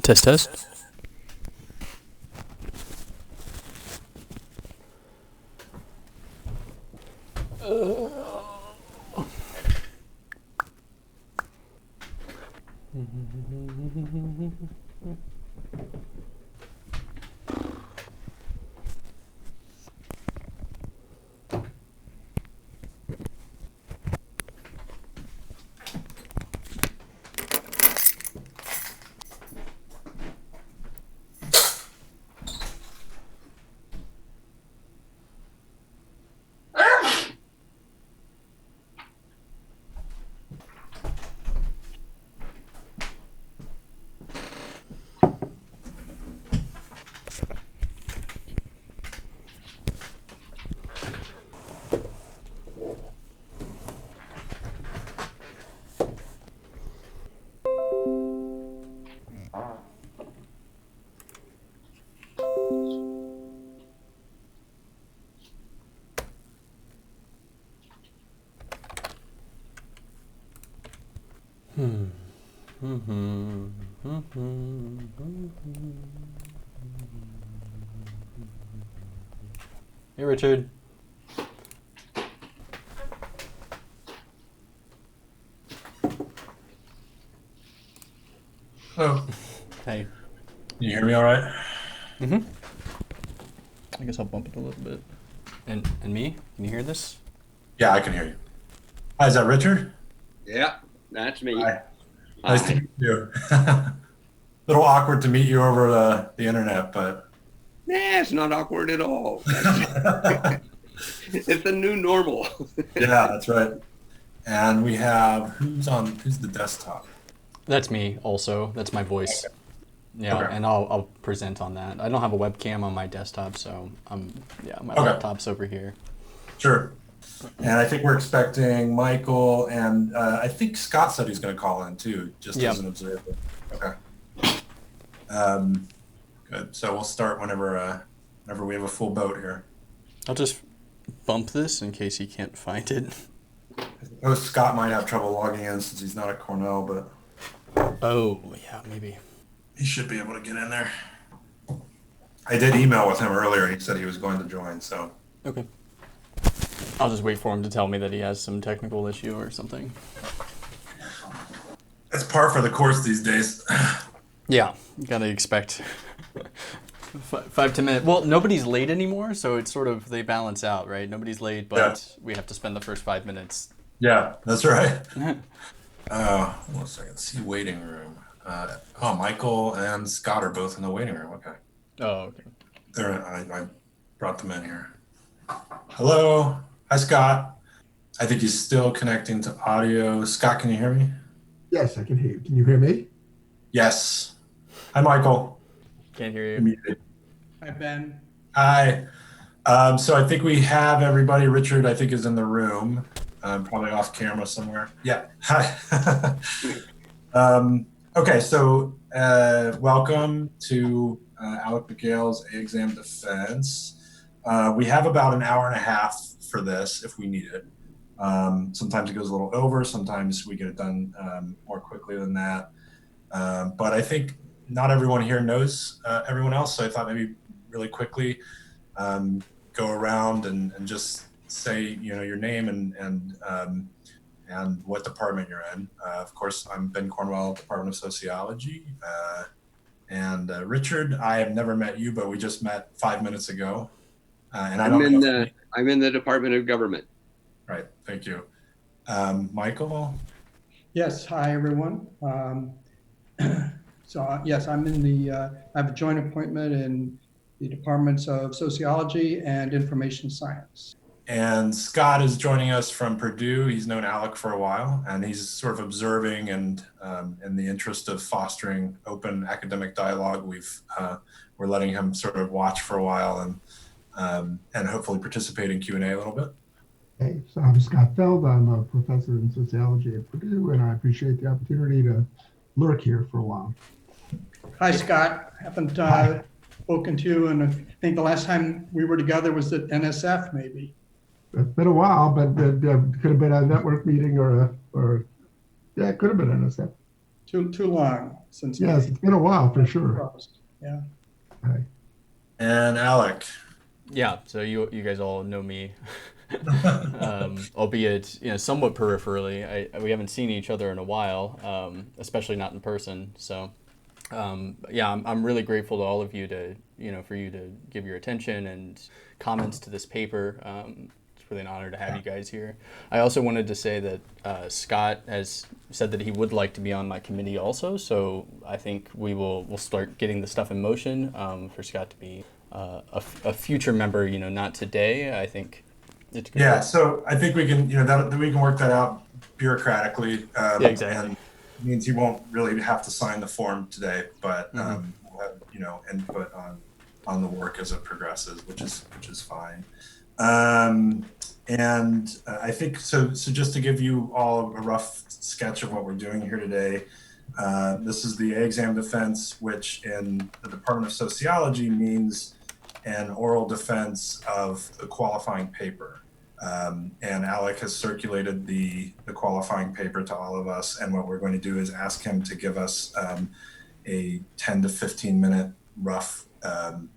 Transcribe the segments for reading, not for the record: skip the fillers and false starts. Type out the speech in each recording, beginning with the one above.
Test, test. Hey, Richard. Hello. Hey. Can you hear me all right? Mm-hmm. I guess I'll bump it a little bit. And me? Can you hear this? Yeah, I can hear you. Hi, is that Richard? Yeah, that's me. Hi. Nice to meet you. A little awkward to meet you over the internet, but Nah, it's not awkward at all. It's the new normal. yeah, that's right. And we have who's the desktop? That's me also. That's my voice. Yeah, Okay. and I'll present on that. I don't have a webcam on my desktop, so my Okay. laptop's over here. Sure. And I think we're expecting Michael, and I think Scott said he's going to call in too, just Yep. as an observer. Okay. Good. So we'll start whenever we have a full boat here. I'll just bump this in case he can't find it. Oh, Scott might have trouble logging in since he's not at Cornell, but Oh, yeah, maybe. he should be able to get in there. I did email with him earlier. He said he was going to join, so. Okay. I'll just wait for him to tell me that he has some technical issue or something. It's par for the course these days. Yeah, you gotta expect 5 to minutes. Well, nobody's late anymore, so it's sort of, they balance out, right? Nobody's late, but we have to spend the first 5 minutes. Yeah, that's right. Hold on a second. See waiting room. Michael and Scott are both in the waiting room. Okay. Oh, okay. I brought them in here. Hello. Hi, Scott. I think he's still connecting to audio. Scott, can you hear me? Yes, I can hear you. Can you hear me? Yes. Hi, Michael. Can't hear You're you. muted. Hi, Ben. Hi. So I think we have everybody. Richard, I think, is in the room, probably off camera somewhere. Yeah. Hi. Okay, so welcome to Alec McGill's A-Exam Defense. We have about an hour and a half for this if we need it. Sometimes it goes a little over. Sometimes we get it done more quickly than that. But I think not everyone here knows everyone else, so I thought maybe really quickly go around and just say your name and what department you're in. Of course, I'm Ben Cornwell, Department of Sociology, and Richard. I have never met you, but we just met 5 minutes ago, and I don't know. I'm in the Department of Government. Right. Thank you, Michael. Yes, hi, everyone. Yes, I'm in I have a joint appointment in the Departments of Sociology and Information Science. And Scott is joining us from Purdue. He's known Alec for a while, and he's sort of observing and in the interest of fostering open academic dialogue, we're letting him sort of watch for a while and hopefully participate in Q&A a little bit. Hey, so I'm Scott Feld. I'm a professor in sociology at Purdue, and I appreciate the opportunity to lurk here for a while. Hi, Scott. Haven't spoken to you, and I think the last time we were together was at NSF, maybe. It's been a while, but it could have been a network meeting or it could have been NSF. too long since. Yes, it's been a while for sure. Yeah. Okay. And Alec. Yeah, so you guys all know me, albeit somewhat peripherally. We haven't seen each other in a while, especially not in person. So yeah, I'm really grateful to all of you for you to give your attention and comments to this paper. It's really an honor to have you guys here. I also wanted to say that Scott has said that he would like to be on my committee also. So I think we'll start getting the stuff in motion for Scott to be a future member. Not today. I think it's good. Yeah, so I think we can, that we can work that out bureaucratically. Yeah, exactly. And it means you won't really have to sign the form today, but we'll have, input on the work as it progresses, which is fine. And I think so. Just to give you all a rough sketch of what we're doing here today, this is the exam defense, which in the Department of Sociology means an oral defense of the qualifying paper. And Alec has circulated the qualifying paper to all of us. And what we're going to do is ask him to give us a 10 to 15 minute rough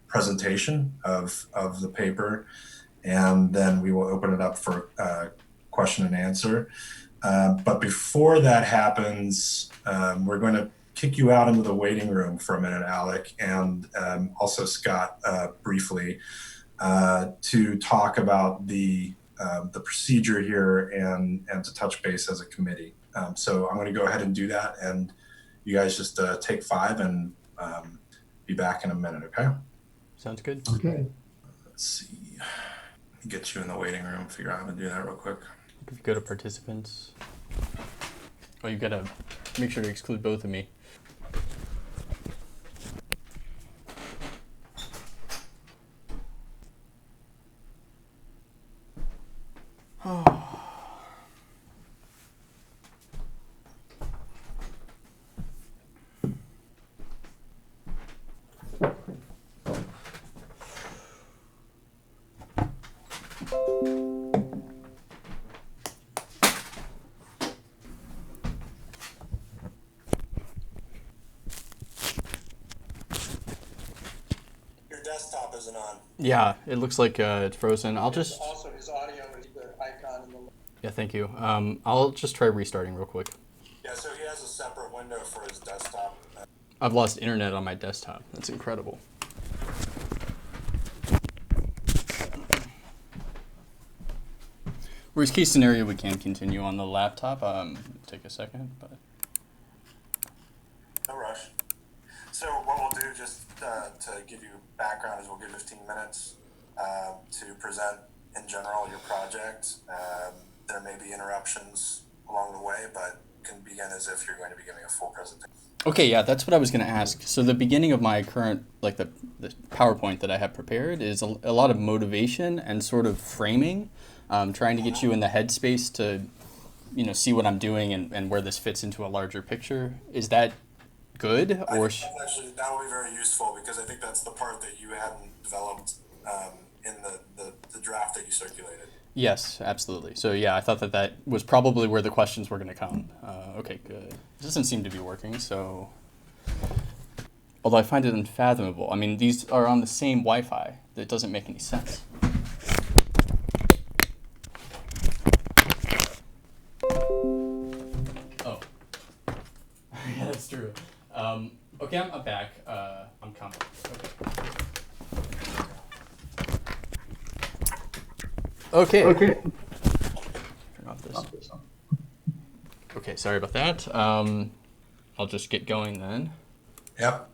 presentation of the paper. And then we will open it up for question and answer. But before that happens, we're going to kick you out into the waiting room for a minute, Alec, and also Scott, briefly, to talk about the procedure here and to touch base as a committee. So I'm going to go ahead and do that, and you guys just take 5 and be back in a minute, okay? Sounds good. Okay. Let's see. Get you in the waiting room, figure out how to do that real quick. If you go to participants, you gotta make sure to exclude both of me. Desktop isn't on. Yeah, it looks like it's frozen. I'll just. Also, his audio is the icon in the. Yeah, thank you. I'll just try restarting real quick. Yeah, so he has a separate window for his desktop. I've lost internet on my desktop. That's incredible. Worst case scenario, we can continue on the laptop. Take a second, but. No rush. So what we'll do, just to give you background, is we'll give 15 minutes to present in general your project. There may be interruptions along the way, but can begin as if you're going to be giving a full presentation. Okay, yeah, that's what I was going to ask. So the beginning of my current, the PowerPoint that I have prepared is a lot of motivation and sort of framing, trying to get you in the headspace to, see what I'm doing and where this fits into a larger picture. Is that good? Or actually, that will be very useful, because I think that's the part that you hadn't developed in the draft that you circulated. Yes, absolutely. So yeah, I thought that was probably where the questions were going to come. Okay, good. It doesn't seem to be working, so... Although I find it unfathomable. I mean, these are on the same Wi-Fi. That doesn't make any sense. Oh. Yeah, that's true. Okay, I'm back. I'm coming. Okay. Okay. Turn off this. Okay, sorry about that. I'll just get going then. Yep.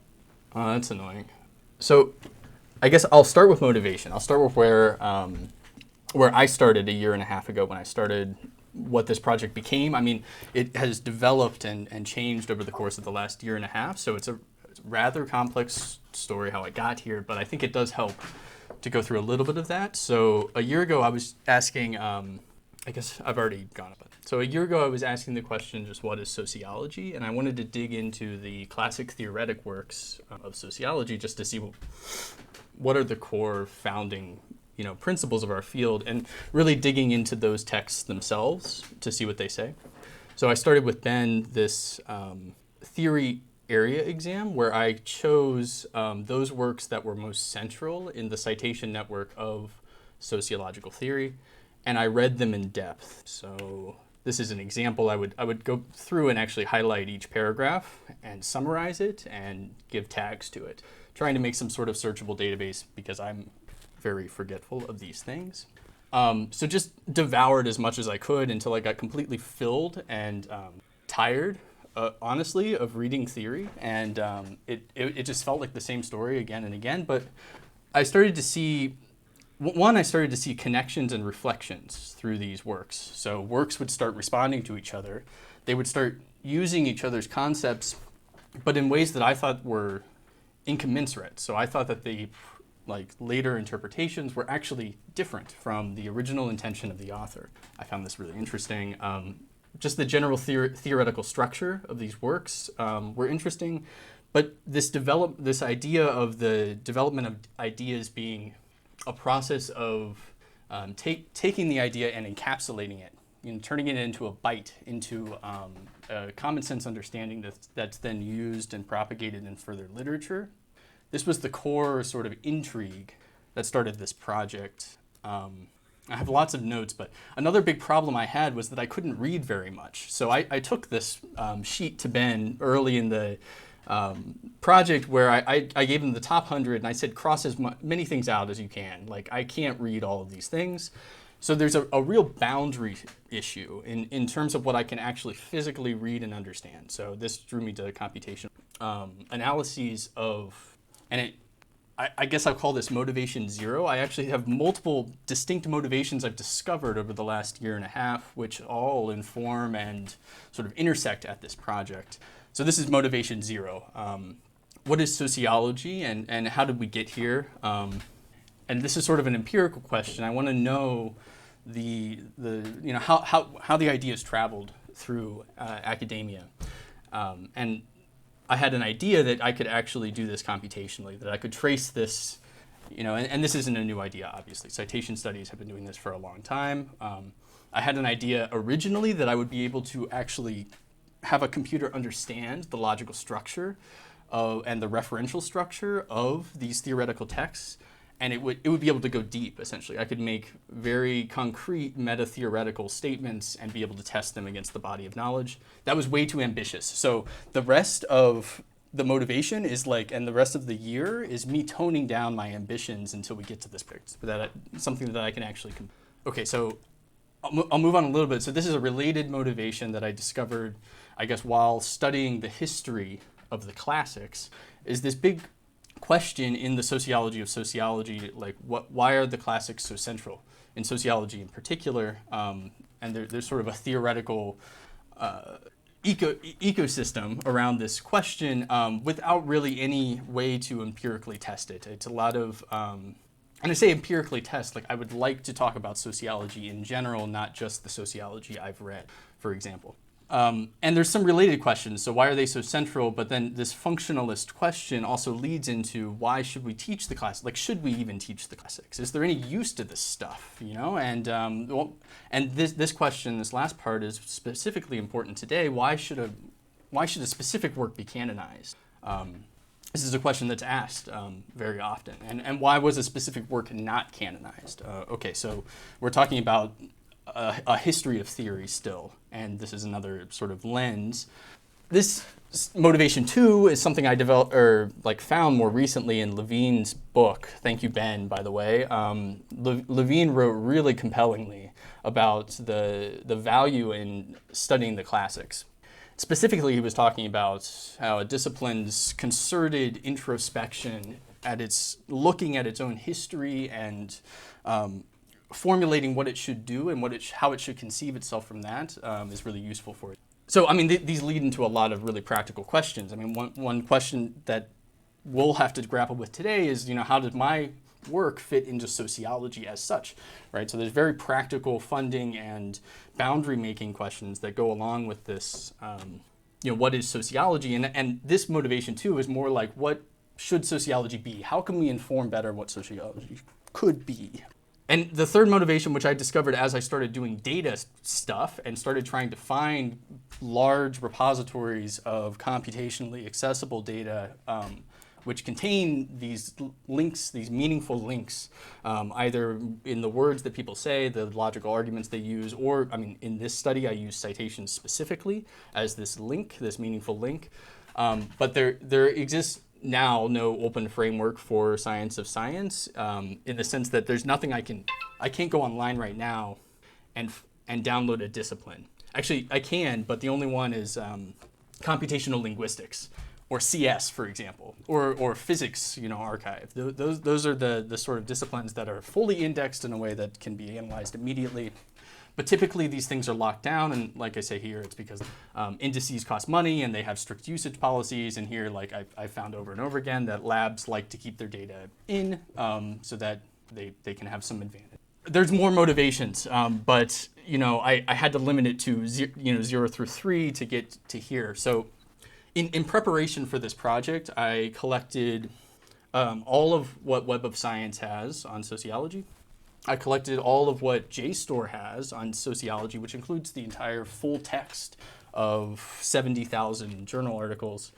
That's annoying. So, I guess I'll start with motivation. I'll start with where I started a year and a half ago when I started what this project became. I mean, it has developed and changed over the course of the last year and a half. So it's a rather complex story how I got here, but I think it does help to go through a little bit of that. So a year ago I was asking, I guess I've already gone up. So a year ago I was asking the question, just what is sociology? And I wanted to dig into the classic theoretic works of sociology just to see what are the core founding principles of our field, and really digging into those texts themselves to see what they say. So I started with Ben, this theory area exam where I chose those works that were most central in the citation network of sociological theory, and I read them in depth. So this is an example. I would go through and actually highlight each paragraph and summarize it and give tags to it, trying to make some sort of searchable database because I'm very forgetful of these things. So just devoured as much as I could until I got completely filled and tired, honestly, of reading theory. And it just felt like the same story again and again. But I started to see connections and reflections through these works. So works would start responding to each other. They would start using each other's concepts, but in ways that I thought were incommensurate. So I thought that the later interpretations were actually different from the original intention of the author. I found this really interesting. Just the general theoretical structure of these works were interesting, but this idea of the development of ideas being a process of taking the idea and encapsulating it, turning it into a bite, into a common sense understanding that's then used and propagated in further literature. This was the core sort of intrigue that started this project. I have lots of notes, but another big problem I had was that I couldn't read very much. So I took this sheet to Ben early in the project where I gave him the top 100 and I said, cross as many things out as you can. Like, I can't read all of these things. So there's a real boundary issue in terms of what I can actually physically read and understand. So this drew me to computation analyses of, and I guess I'll call this motivation zero. I actually have multiple distinct motivations I've discovered over the last year and a half, which all inform and sort of intersect at this project. So this is motivation zero. What is sociology and how did we get here? And this is sort of an empirical question. I want to know how the ideas traveled through academia. And I had an idea that I could actually do this computationally, that I could trace this, and this isn't a new idea, obviously. Citation studies have been doing this for a long time. I had an idea originally that I would be able to actually have a computer understand the logical structure and the referential structure of these theoretical texts, and it would be able to go deep, essentially. I could make very concrete meta-theoretical statements and be able to test them against the body of knowledge. That was way too ambitious. So the rest of the motivation is and the rest of the year is me toning down my ambitions until we get to this point. Something that I can actually... Okay, so I'll move on a little bit. So this is a related motivation that I discovered, I guess, while studying the history of the classics, is this big question in the sociology of sociology, why are the classics so central in sociology in particular? And there's sort of a theoretical ecosystem around this question without really any way to empirically test it. It's a lot of, and I say empirically test, I would like to talk about sociology in general, not just the sociology I've read, for example. And there's some related questions. So why are they so central? But then this functionalist question also leads into why should we teach the classics? Should we even teach the classics? Is there any use to this stuff? And this question, this last part, is specifically important today. Why should a specific work be canonized? This is a question that's asked very often. And why was a specific work not canonized? Okay, so we're talking about a history of theory still, and this is another sort of lens. This motivation 2 is something I developed found more recently in Levine's book. Thank you, Ben, by the way. Levine wrote really compellingly about the value in studying the classics. Specifically, he was talking about how a discipline's concerted introspection looking at its own history and formulating what it should do and how it should conceive itself from that is really useful for it. So, these lead into a lot of really practical questions. One question that we'll have to grapple with today is, how does my work fit into sociology as such, right? So there's very practical funding and boundary making questions that go along with this, what is sociology? And this motivation too is more what should sociology be? How can we inform better what sociology could be? And the third motivation, which I discovered as I started doing data stuff and started trying to find large repositories of computationally accessible data, which contain these links, these meaningful links, either in the words that people say, the logical arguments they use, or, I mean, in this study, I use citations specifically as this link, this meaningful link. But there exists now no open framework for science of science, in the sense that there's nothing I can't go online right now and download a discipline. Actually, I can, but the only one is computational linguistics, or CS, for example, or physics, archive. Those are the sort of disciplines that are fully indexed in a way that can be analyzed immediately. But typically these things are locked down, and like I say here, it's because indices cost money and they have strict usage policies. And here, like I found over and over again, that labs like to keep their data in, so that they can have some advantage. There's more motivations, but I had to limit it to 0 through 3 to get to here. So in preparation for this project, I collected all of what Web of Science has on sociology. I collected all of what JSTOR has on sociology, which includes the entire full text of 70,000 journal articles.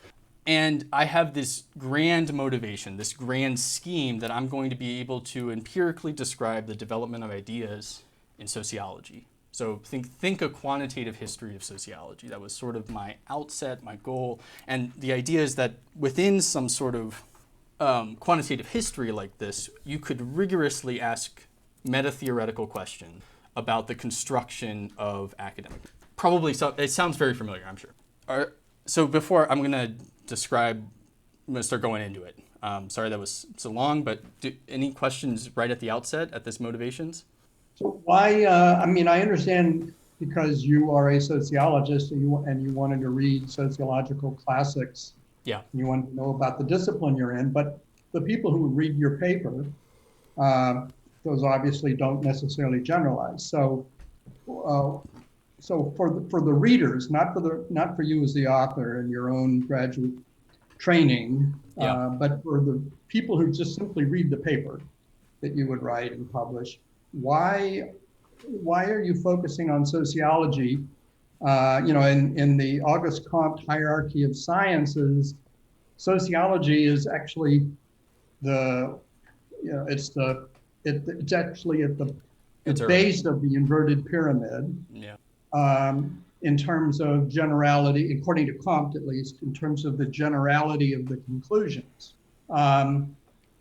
And I have this grand motivation, this grand scheme that I'm going to be able to empirically describe the development of ideas in sociology. So think a quantitative history of sociology. That was sort of my outset, my goal. And the idea is that within some sort of quantitative history like this, you could rigorously ask meta-theoretical question about the construction of academic. Probably, so it sounds very familiar, I'm sure. So before I'm going to start going into it. Sorry that was so long, but any questions right at the outset at this motivations? So why, I understand because you are a sociologist and you wanted to read sociological classics. Yeah. And you wanted to know about the discipline you're in, but the people who read your paper, those obviously don't necessarily generalize. So, so for the readers, not for you as the author and your own graduate training, but for the people who just simply read the paper that you would write and publish, why are you focusing on sociology? In the Auguste Comte hierarchy of sciences, sociology is actually it's actually at the base of the inverted pyramid. Yeah. In terms of generality, according to Comte at least, in terms of the generality of the conclusions.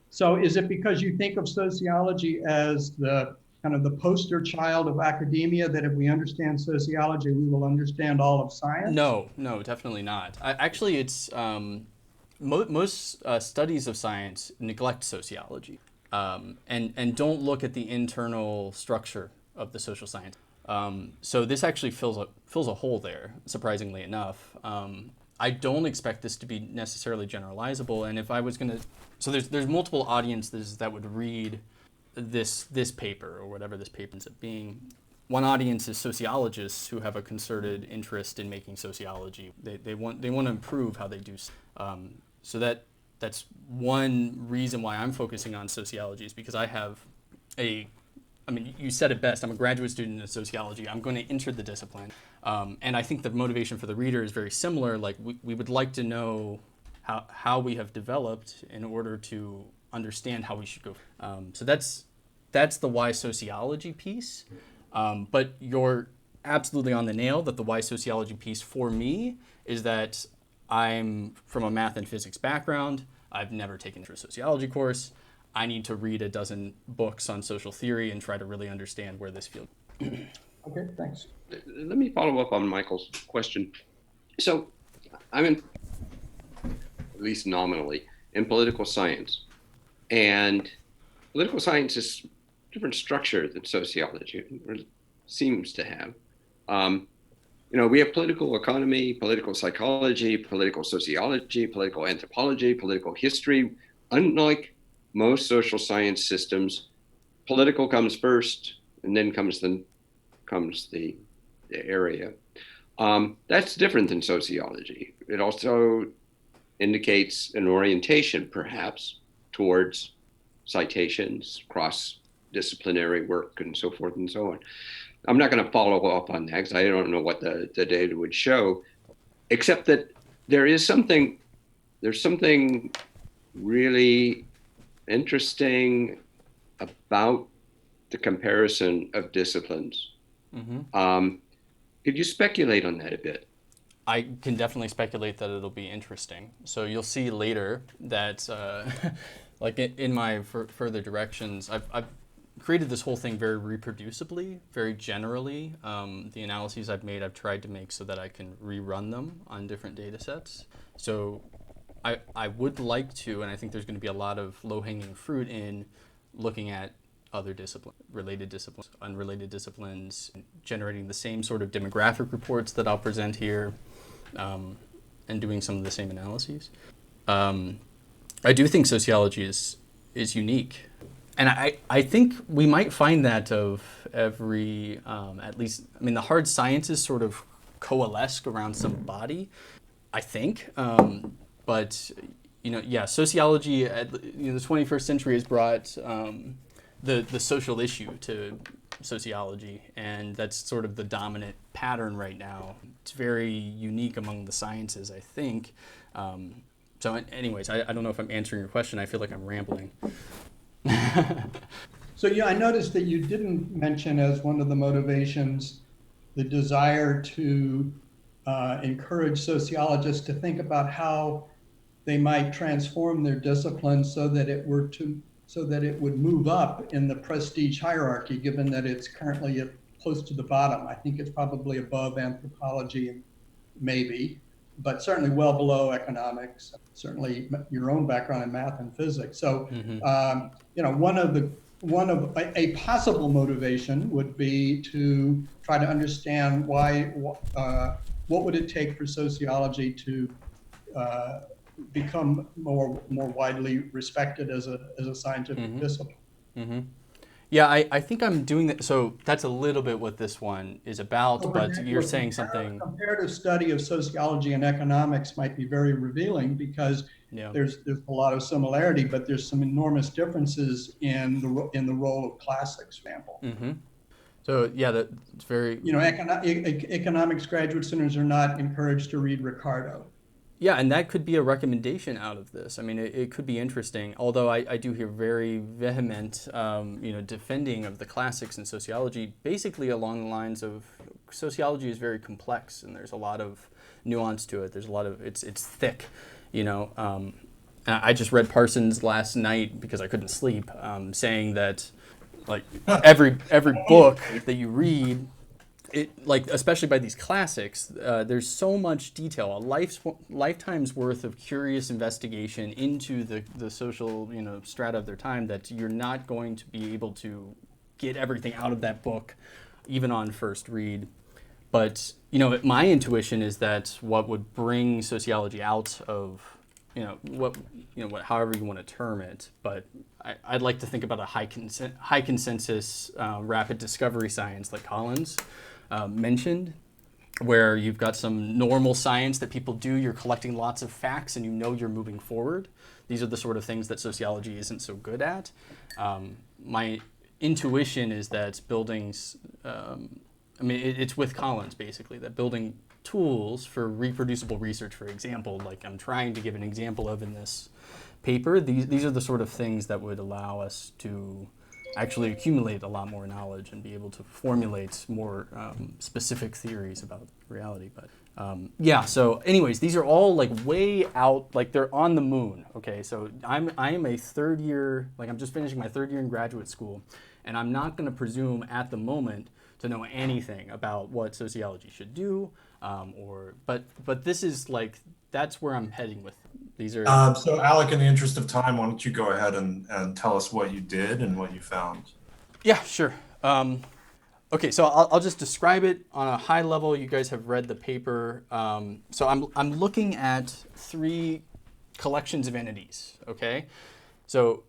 So is it because you think of sociology as the kind of the poster child of academia, that if we understand sociology, we will understand all of science? No, definitely not. Actually, it's most studies of science neglect sociology and don't look at the internal structure of the social science. So this actually fills a hole there, surprisingly enough. I don't expect this to be necessarily generalizable, and if I was going to, so there's multiple audiences that would read this paper or whatever this paper ends up being. One audience is sociologists who have a concerted interest in making sociology. They want to improve how they do. So that's one reason why I'm focusing on sociology, is because I have you said it best. I'm a graduate student in sociology. I'm going to enter the discipline. And I think the motivation for the reader is very similar. Like we would like to know how we have developed in order to understand how we should go. So that's the why sociology piece. But you're absolutely on the nail that the why sociology piece for me is that I'm from a math and physics background. I've never taken a sociology course. I need to read a dozen books on social theory and try to really understand where this field. Okay, thanks. Let me follow up on Michael's question. So I'm in, at least nominally, in political science. And political science is a different structure than sociology, or seems to have. We have political economy, political psychology, political sociology, political anthropology, political history. Unlike most social science systems, political comes first, and then comes the area. That's different than sociology. It also indicates an orientation, perhaps, towards citations, disciplinary work and so forth and so on. I'm not going to follow up on that because I don't know what the data would show, except that there's something really interesting about the comparison of disciplines. Could you speculate on that a bit? I can definitely speculate that it'll be interesting. So you'll see later that, like in my further directions, I've created this whole thing very reproducibly, very generally. The analyses I've made, I've tried to make so that I can rerun them on different data sets. So I would like to, and I think there's going to be a lot of low-hanging fruit in looking at other disciplines, related disciplines, unrelated disciplines, generating the same sort of demographic reports that I'll present here, and doing some of the same analyses. I do think sociology is unique. And I think we might find that of every, at least, I mean, the hard sciences sort of coalesce around some body, I think. But, sociology, the 21st century has brought the social issue to sociology, and that's sort of the dominant pattern right now. It's very unique among the sciences, I think. So anyways, I don't know if I'm answering your question. I feel like I'm rambling. So I noticed that you didn't mention as one of the motivations the desire to encourage sociologists to think about how they might transform their discipline so that it would move up in the prestige hierarchy, given that it's currently close to the bottom. I think it's probably above anthropology, maybe, but certainly well below economics, certainly your own background in math and physics. So, one of a possible motivation would be to try to understand what would it take for sociology to become more widely respected as a scientific discipline. Mm-hmm. Yeah, I think I'm doing that. So that's a little bit what this one is about, but you're saying something. A comparative study of sociology and economics might be very revealing because there's a lot of similarity, but there's some enormous differences in the role of classics, for example. Mm-hmm. So that's very. Economics graduate students are not encouraged to read Ricardo. Yeah, and that could be a recommendation out of this. I mean, it could be interesting, although I do hear very vehement, defending of the classics in sociology, basically along the lines of sociology is very complex and there's a lot of nuance to it. There's a lot of, it's thick, I just read Parsons last night because I couldn't sleep, saying that like every book that you read, especially by these classics, there's so much detail, a lifetime's worth of curious investigation into the social, strata of their time, that you're not going to be able to get everything out of that book, even on first read. But my intuition is that what would bring sociology out of, however you want to term it, but I'd like to think about a high consensus, rapid discovery science like Collins mentioned, where you've got some normal science that people do, you're collecting lots of facts and you're moving forward. These are the sort of things that sociology isn't so good at. My intuition is that buildings, it's with Collins basically, that building tools for reproducible research, for example, like I'm trying to give an example of in this paper, these are the sort of things that would allow us to actually accumulate a lot more knowledge and be able to formulate more specific theories about reality. But so anyways, these are all like way out, like they're on the moon. Okay, so I am a third year, like I'm just finishing my third year in graduate school, and I'm not going to presume at the moment to know anything about what sociology should do, but this is like, that's where I'm heading with these are. So Alec, in the interest of time, why don't you go ahead and tell us what you did and what you found? Yeah, sure. Okay, so I'll just describe it on a high level. You guys have read the paper. So I'm looking at 3 collections of entities. Okay, so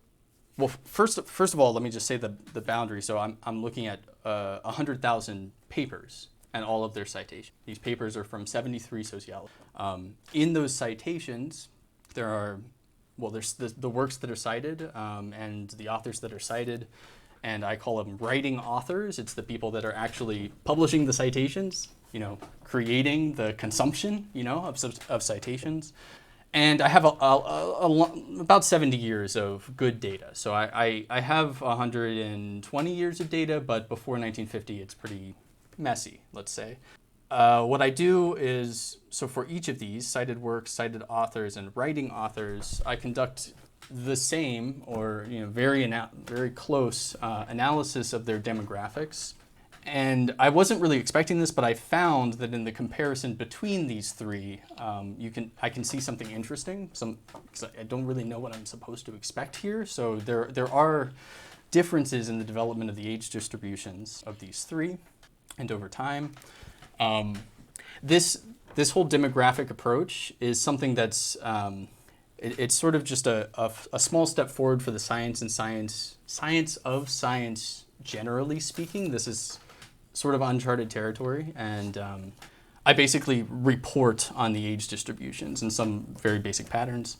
first of all, let me just say the boundary. So I'm looking at 100,000 papers and all of their citations. These papers are from 73 sociologists. In those citations, there's the works that are cited and the authors that are cited, and I call them writing authors. It's the people that are actually publishing the citations, creating the consumption, of citations. And I have about 70 years of good data. So I have 120 years of data, but before 1950, it's pretty messy, let's say. What I do is, so for each of these, cited works, cited authors, and writing authors, I conduct the same or very close analysis of their demographics. And I wasn't really expecting this, but I found that in the comparison between these three, I can see something interesting. Because I don't really know what I'm supposed to expect here. So there are differences in the development of the age distributions of these three, and over time. This whole demographic approach is something that's it's sort of just a small step forward for the science of science generally speaking. This is sort of uncharted territory, and I basically report on the age distributions and some very basic patterns.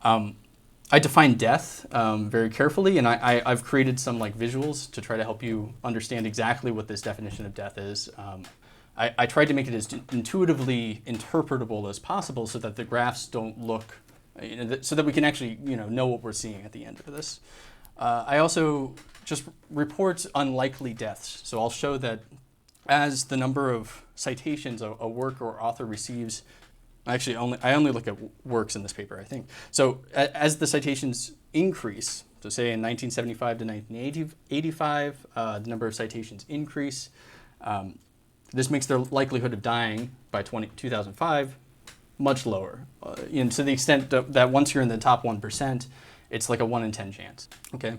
I define death very carefully, and I've created some visuals to try to help you understand exactly what this definition of death is. I tried to make it as intuitively interpretable as possible so that the graphs don't look, so that we can actually know what we're seeing at the end of this. I also just report unlikely deaths. So I'll show that as the number of citations a work or author receives, actually I only look at works in this paper, I think. So as the citations increase, so say in 1975 to 1985, the number of citations increase. This makes their likelihood of dying by 2005 much lower, to the extent that once you're in the top 1%, it's like a 1 in 10 chance. Okay,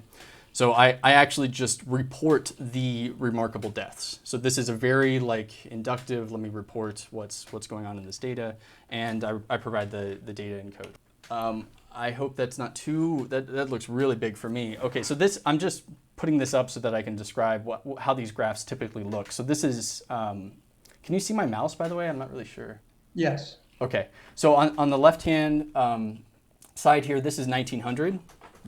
so I actually just report the remarkable deaths. So this is a very inductive. Let me report what's going on in this data, and I provide the data in code. I hope that's not too. That looks really big for me. Okay, so I'm just putting this up so that I can describe how these graphs typically look. So this is. Can you see my mouse, by the way? I'm not really sure. Yes. Okay, so on the left-hand side here, this is 1900,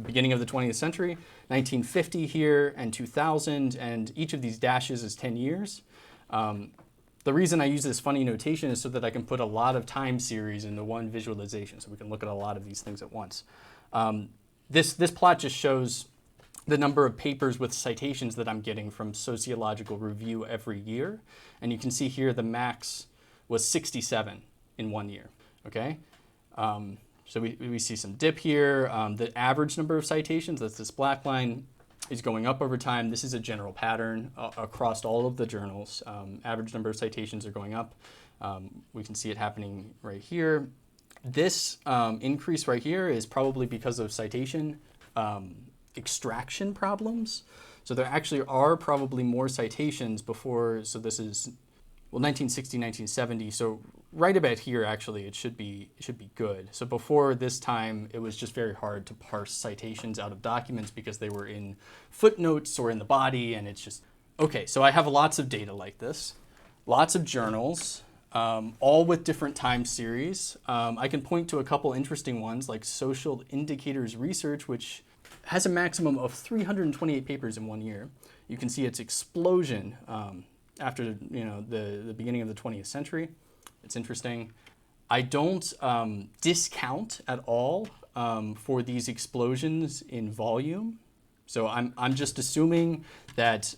beginning of the 20th century, 1950 here, and 2000, and each of these dashes is 10 years. The reason I use this funny notation is so that I can put a lot of time series into one visualization, so we can look at a lot of these things at once. This plot just shows the number of papers with citations that I'm getting from Sociological Review every year, and you can see here the max was 67 in 1 year, okay? So we see some dip here. The average number of citations, that's this black line, is going up over time. This is a general pattern across all of the journals. Average number of citations are going up. We can see it happening right here. This increase right here is probably because of citation extraction problems. So there actually are probably more citations before, so this is, 1960, 1970. So right about here, actually, it should be good. So before this time, it was just very hard to parse citations out of documents because they were in footnotes or in the body, and it's just, okay, so I have lots of data like this, lots of journals, all with different time series. I can point to a couple interesting ones like Social Indicators Research, which has a maximum of 328 papers in 1 year. You can see its explosion after the beginning of the 20th century. It's interesting. I don't discount at all for these explosions in volume. So I'm just assuming that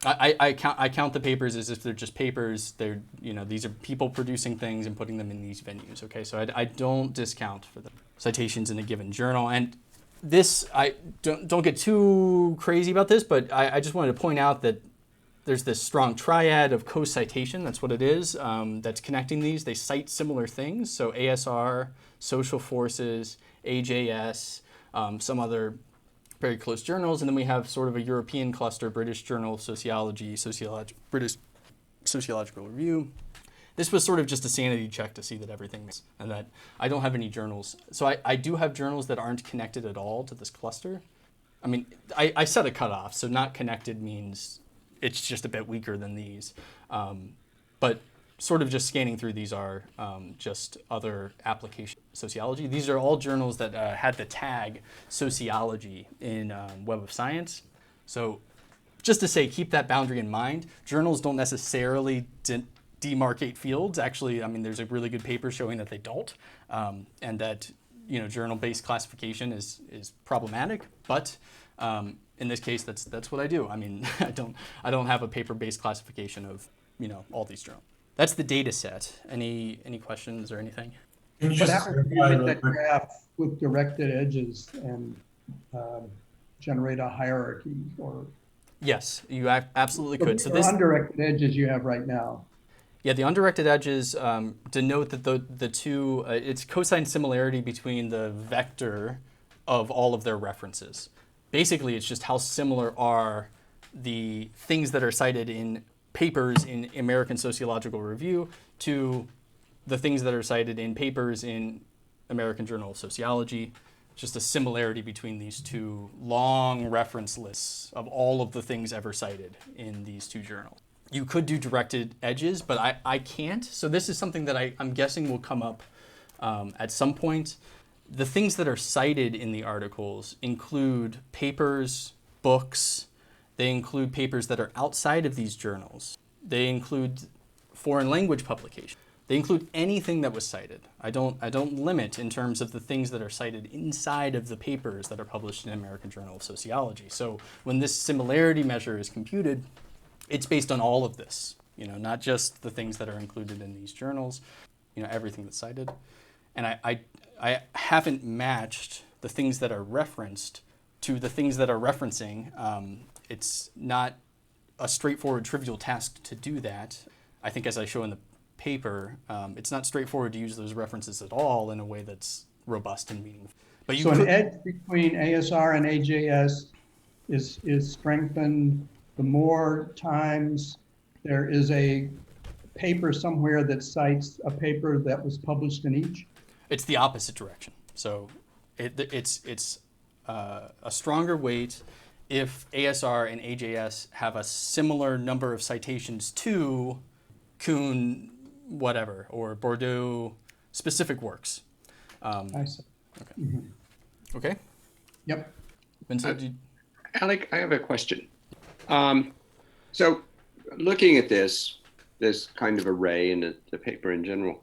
I count the papers as if they're just papers. They're these are people producing things and putting them in these venues. Okay, so I don't discount for the citations in a given journal. And this, I don't get too crazy about this, but I just wanted to point out that there's this strong triad of co-citation, that's what it is, that's connecting these. They cite similar things, so ASR, Social Forces, AJS, some other very close journals, and then we have sort of a European cluster, British Journal of Sociology, British Sociological Review. This was sort of just a sanity check to see that everything makes, and that I don't have any journals. So I do have journals that aren't connected at all to this cluster. I mean, I set a cutoff, so not connected means it's just a bit weaker than these. But sort of just scanning through these are just other application sociology. These are all journals that had the tag sociology in Web of Science. So just to say, keep that boundary in mind. Journals don't necessarily demarcate fields. Actually, I mean, there's a really good paper showing that they don't, and that journal-based classification is problematic. But in this case, that's what I do. I mean, I don't have a paper-based classification of all these journals. That's the data set. Any questions or anything? Can you What just happens if you clarify make real that quick? graph with directed edges and generate a hierarchy, or Yes, you absolutely could. So or this, undirected edges you have right now? yeah, the undirected edges denote that the two, it's cosine similarity between the vector of all of their references. Basically, it's just how similar are the things that are cited in papers in American Sociological Review to the things that are cited in papers in American Journal of Sociology. Just a similarity between these two long reference lists of all of the things ever cited in these two journals. You could do directed edges, but I can't. So this is something that I'm guessing will come up at some point. The things that are cited in the articles include papers, books. They include papers that are outside of these journals. They include foreign language publications. They include anything that was cited. I don't limit in terms of the things that are cited inside of the papers that are published in American Journal of Sociology. So when this similarity measure is computed, it's based on all of this, not just the things that are included in these journals, everything that's cited. And I haven't matched the things that are referenced to the things that are referencing. It's not a straightforward, trivial task to do that. I think as I show in the paper, it's not straightforward to use those references at all in a way that's robust and meaningful. But you So could, an edge between ASR and AJS is strengthened the more times there is a paper somewhere that cites a paper that was published in each? it's the opposite direction. So it's a stronger weight if ASR and AJS have a similar number of citations to Kuhn, whatever, or Bordeaux specific works. I see. Okay. Okay. Yep. Vincent, Alec, I have a question. So looking at this kind of array in the paper in general,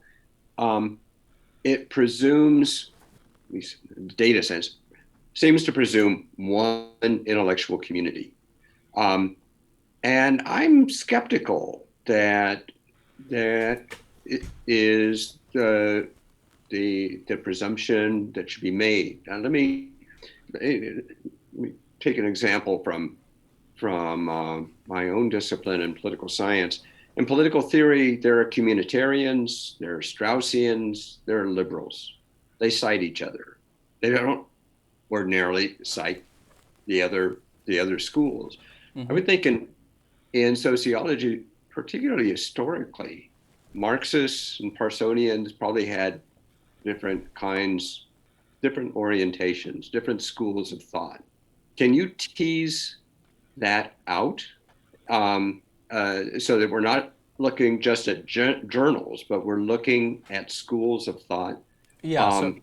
it presumes, at least in the data sense, seems to presume one intellectual community. And I'm skeptical that it is the presumption that should be made. Now, let me take an example from my own discipline in political science. In political theory, there are communitarians, there are Straussians, there are liberals. They cite each other. They don't ordinarily cite the other schools. Mm-hmm. I would think in sociology, particularly historically, Marxists and Parsonians probably had different kinds, different orientations, different schools of thought. Can you tease that out so that we're not looking just at journals, but we're looking at schools of thought? Yeah, so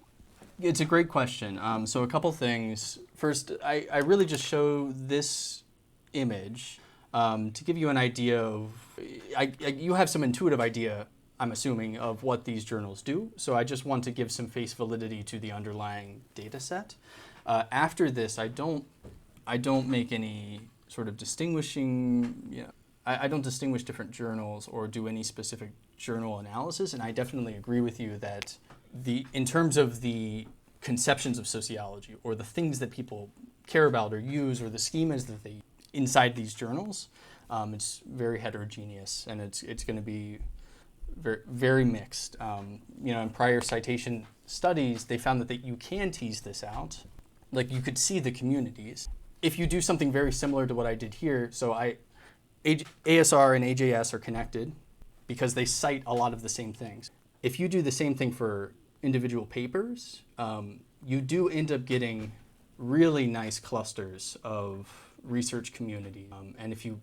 it's a great question. So a couple things. First, I really just show this image to give you an idea of, you have some intuitive idea, I'm assuming, of what these journals do. So I just want to give some face validity to the underlying data set. After this, I don't make any sort of distinguishing, I don't distinguish different journals or do any specific journal analysis. And I definitely agree with you that in terms of the conceptions of sociology or the things that people care about or use or the schemas that they inside these journals, it's very heterogeneous and it's going to be very, very mixed. In prior citation studies, they found that you can tease this out. Like you could see the communities. If you do something very similar to what I did here, so ASR and AJS are connected because they cite a lot of the same things. If you do the same thing for individual papers, you do end up getting really nice clusters of research community. And if you,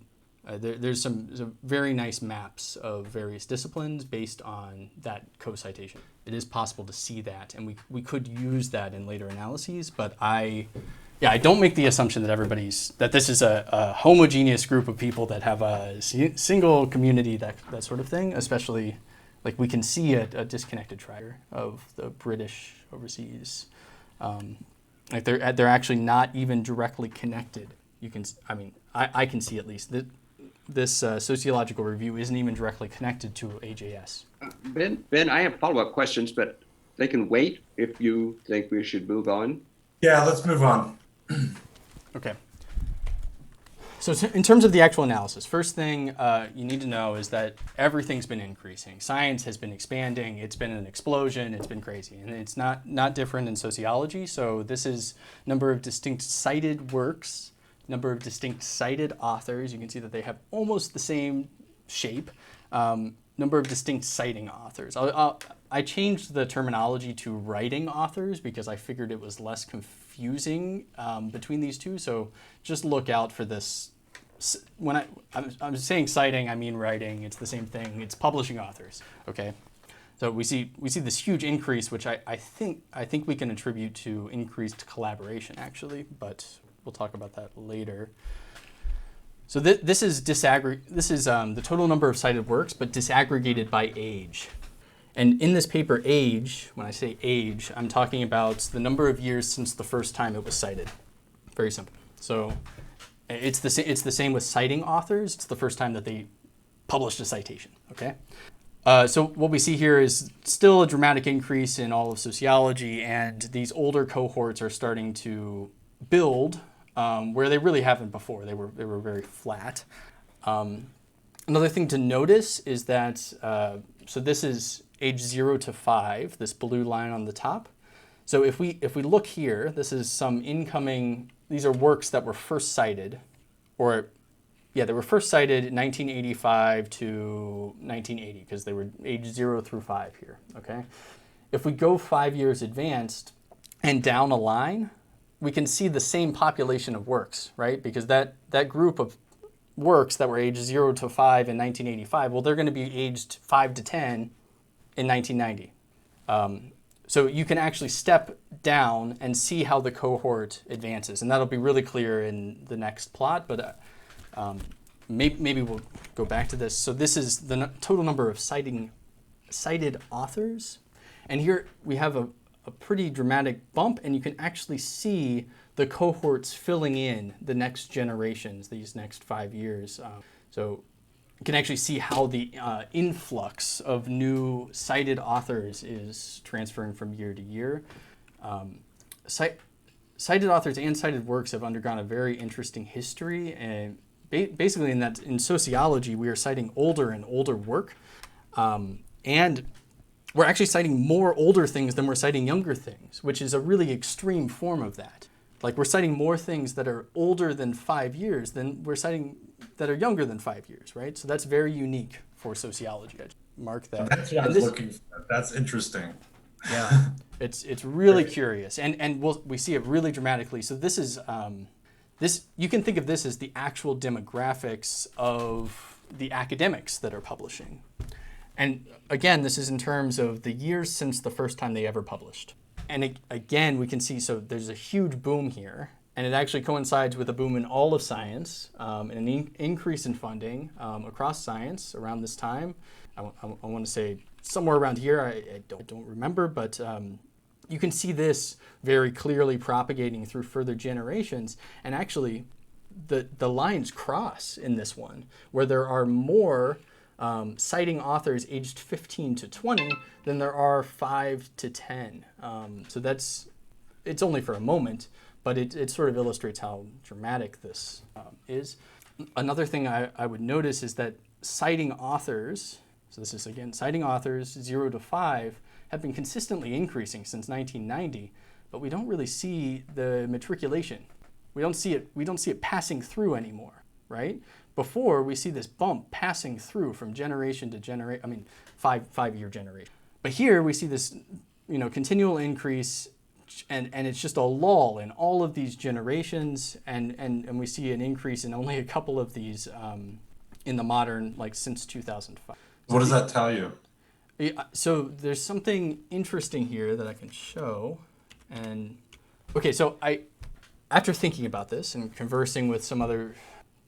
there's some very nice maps of various disciplines based on that co-citation. It is possible to see that, and we could use that in later analyses, but I Yeah, I don't make the assumption that this is a homogeneous group of people that have a single community, that sort of thing, especially like we can see a disconnected tribe of the British overseas. Like they're actually not even directly connected. I can see at least that this sociological review isn't even directly connected to AJS. Ben, I have follow-up questions, but they can wait if you think we should move on. Yeah, let's move on. Okay. So in terms of the actual analysis, first thing you need to know is that everything's been increasing. Science has been expanding. It's been an explosion. It's been crazy. And it's not different in sociology. So this is number of distinct cited works, number of distinct cited authors. You can see that they have almost the same shape. Number of distinct citing authors. I changed the terminology to writing authors because I figured it was less confusing between these two. So just look out for this. When I'm saying citing, I mean writing. It's the same thing. It's publishing authors. Okay. So we see this huge increase, which I think we can attribute to increased collaboration actually, but we'll talk about that later. So this is the total number of cited works, but disaggregated by age. And in this paper, age, when I say age, I'm talking about the number of years since the first time it was cited. Very simple. So it's the same with citing authors. It's the first time that they published a citation. Okay. So what we see here is still a dramatic increase in all of sociology, and these older cohorts are starting to build. Where they really haven't before. They were very flat. Another thing to notice is that, so this is age 0 to 5, this blue line on the top. So if we look here, this is some incoming, these are works that were first cited, they were first cited in 1985 to 1980, because they were age 0 through 5 here, okay? If we go 5 years advanced and down a line, we can see the same population of works, right? Because that group of works that were aged 0 to 5 in 1985, well, they're going to be aged 5 to 10 in 1990. So you can actually step down and see how the cohort advances, and that'll be really clear in the next plot, but maybe we'll go back to this. So this is the total number of cited authors, and here we have a pretty dramatic bump, and you can actually see the cohorts filling in the next generations, these next 5 years. So you can actually see how the influx of new cited authors is transferring from year to year. Cited authors and cited works have undergone a very interesting history, and basically in sociology, we are citing older and older work, and we're actually citing more older things than we're citing younger things, which is a really extreme form of that. Like we're citing more things that are older than 5 years than we're citing that are younger than 5 years, right? So that's very unique for sociology. I mark that. That's what I was looking for. That's interesting. Yeah, it's really curious, and we see it really dramatically. So this is you can think of this as the actual demographics of the academics that are publishing. And again, this is in terms of the years since the first time they ever published. And again, we can see, so there's a huge boom here, and it actually coincides with a boom in all of science, and an increase in funding across science around this time. I want to say somewhere around here, I don't remember, but you can see this very clearly propagating through further generations. And actually, the lines cross in this one, where there are more citing authors aged 15 to 20 than there are 5 to 10. So it's only for a moment, but it sort of illustrates how dramatic this is. Another thing I would notice is that citing authors, so this is again, citing authors 0 to 5 have been consistently increasing since 1990, but we don't really see the matriculation. We don't see it passing through anymore, right? Before, we see this bump passing through from generation to generation, five-year generation. But here we see this, continual increase, and it's just a lull in all of these generations, and we see an increase in only a couple of these in the modern, since 2005. What does that tell you? So there's something interesting here that I can show, and okay, so after thinking about this and conversing with some other,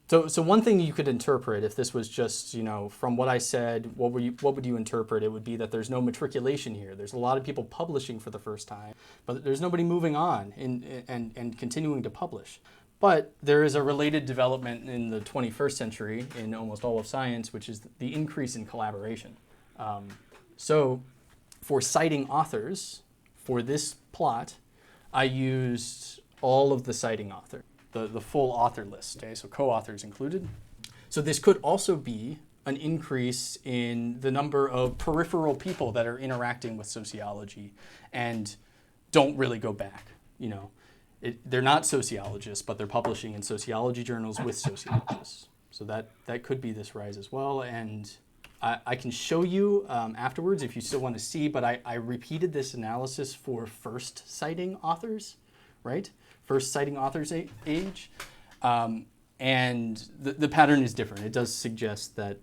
so one thing you could interpret if this was just, from what I said, what would you interpret? It would be that there's no matriculation here. There's a lot of people publishing for the first time, but there's nobody moving on and continuing to publish. But there is a related development in the 21st century in almost all of science, which is the increase in collaboration. So for citing authors, for this plot, I used all of the citing authors, the full author list, okay? So co-authors included. So this could also be an increase in the number of peripheral people that are interacting with sociology and don't really go back, They're not sociologists, but they're publishing in sociology journals with sociologists. So that could be this rise as well. And I can show you afterwards if you still want to see, but I repeated this analysis for first citing authors, right? First citing authors age. And the pattern is different. It does suggest that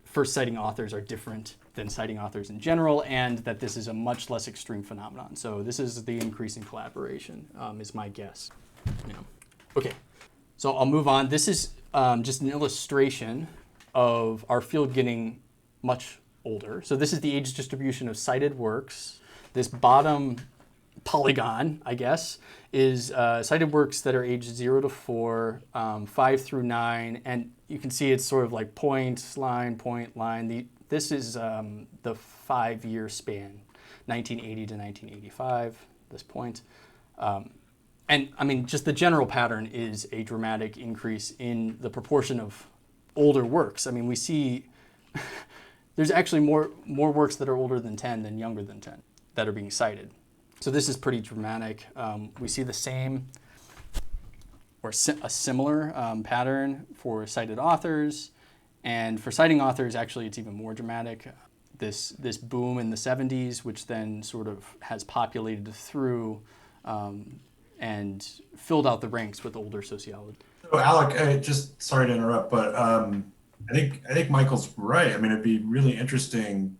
first citing authors are different than citing authors in general, and that this is a much less extreme phenomenon. So this is the increase in collaboration, is my guess. Okay, so I'll move on. This is just an illustration of our field getting much older. So this is the age distribution of cited works. This bottom polygon, I guess, is cited works that are aged 0 to 4, 5 through 9, and you can see it's sort of like point, line. This is the 5-year span, 1980 to 1985, this point. And I mean, just the general pattern is a dramatic increase in the proportion of older works. I mean, we see there's actually more works that are older than 10 than younger than 10 that are being cited. So this is pretty dramatic. We see the same or a similar pattern for cited authors. And for citing authors, actually, it's even more dramatic. This boom in the 70s, which then sort of has populated through and filled out the ranks with older sociology. So Alec, just sorry to interrupt, but I think Michael's right. I mean, it'd be really interesting.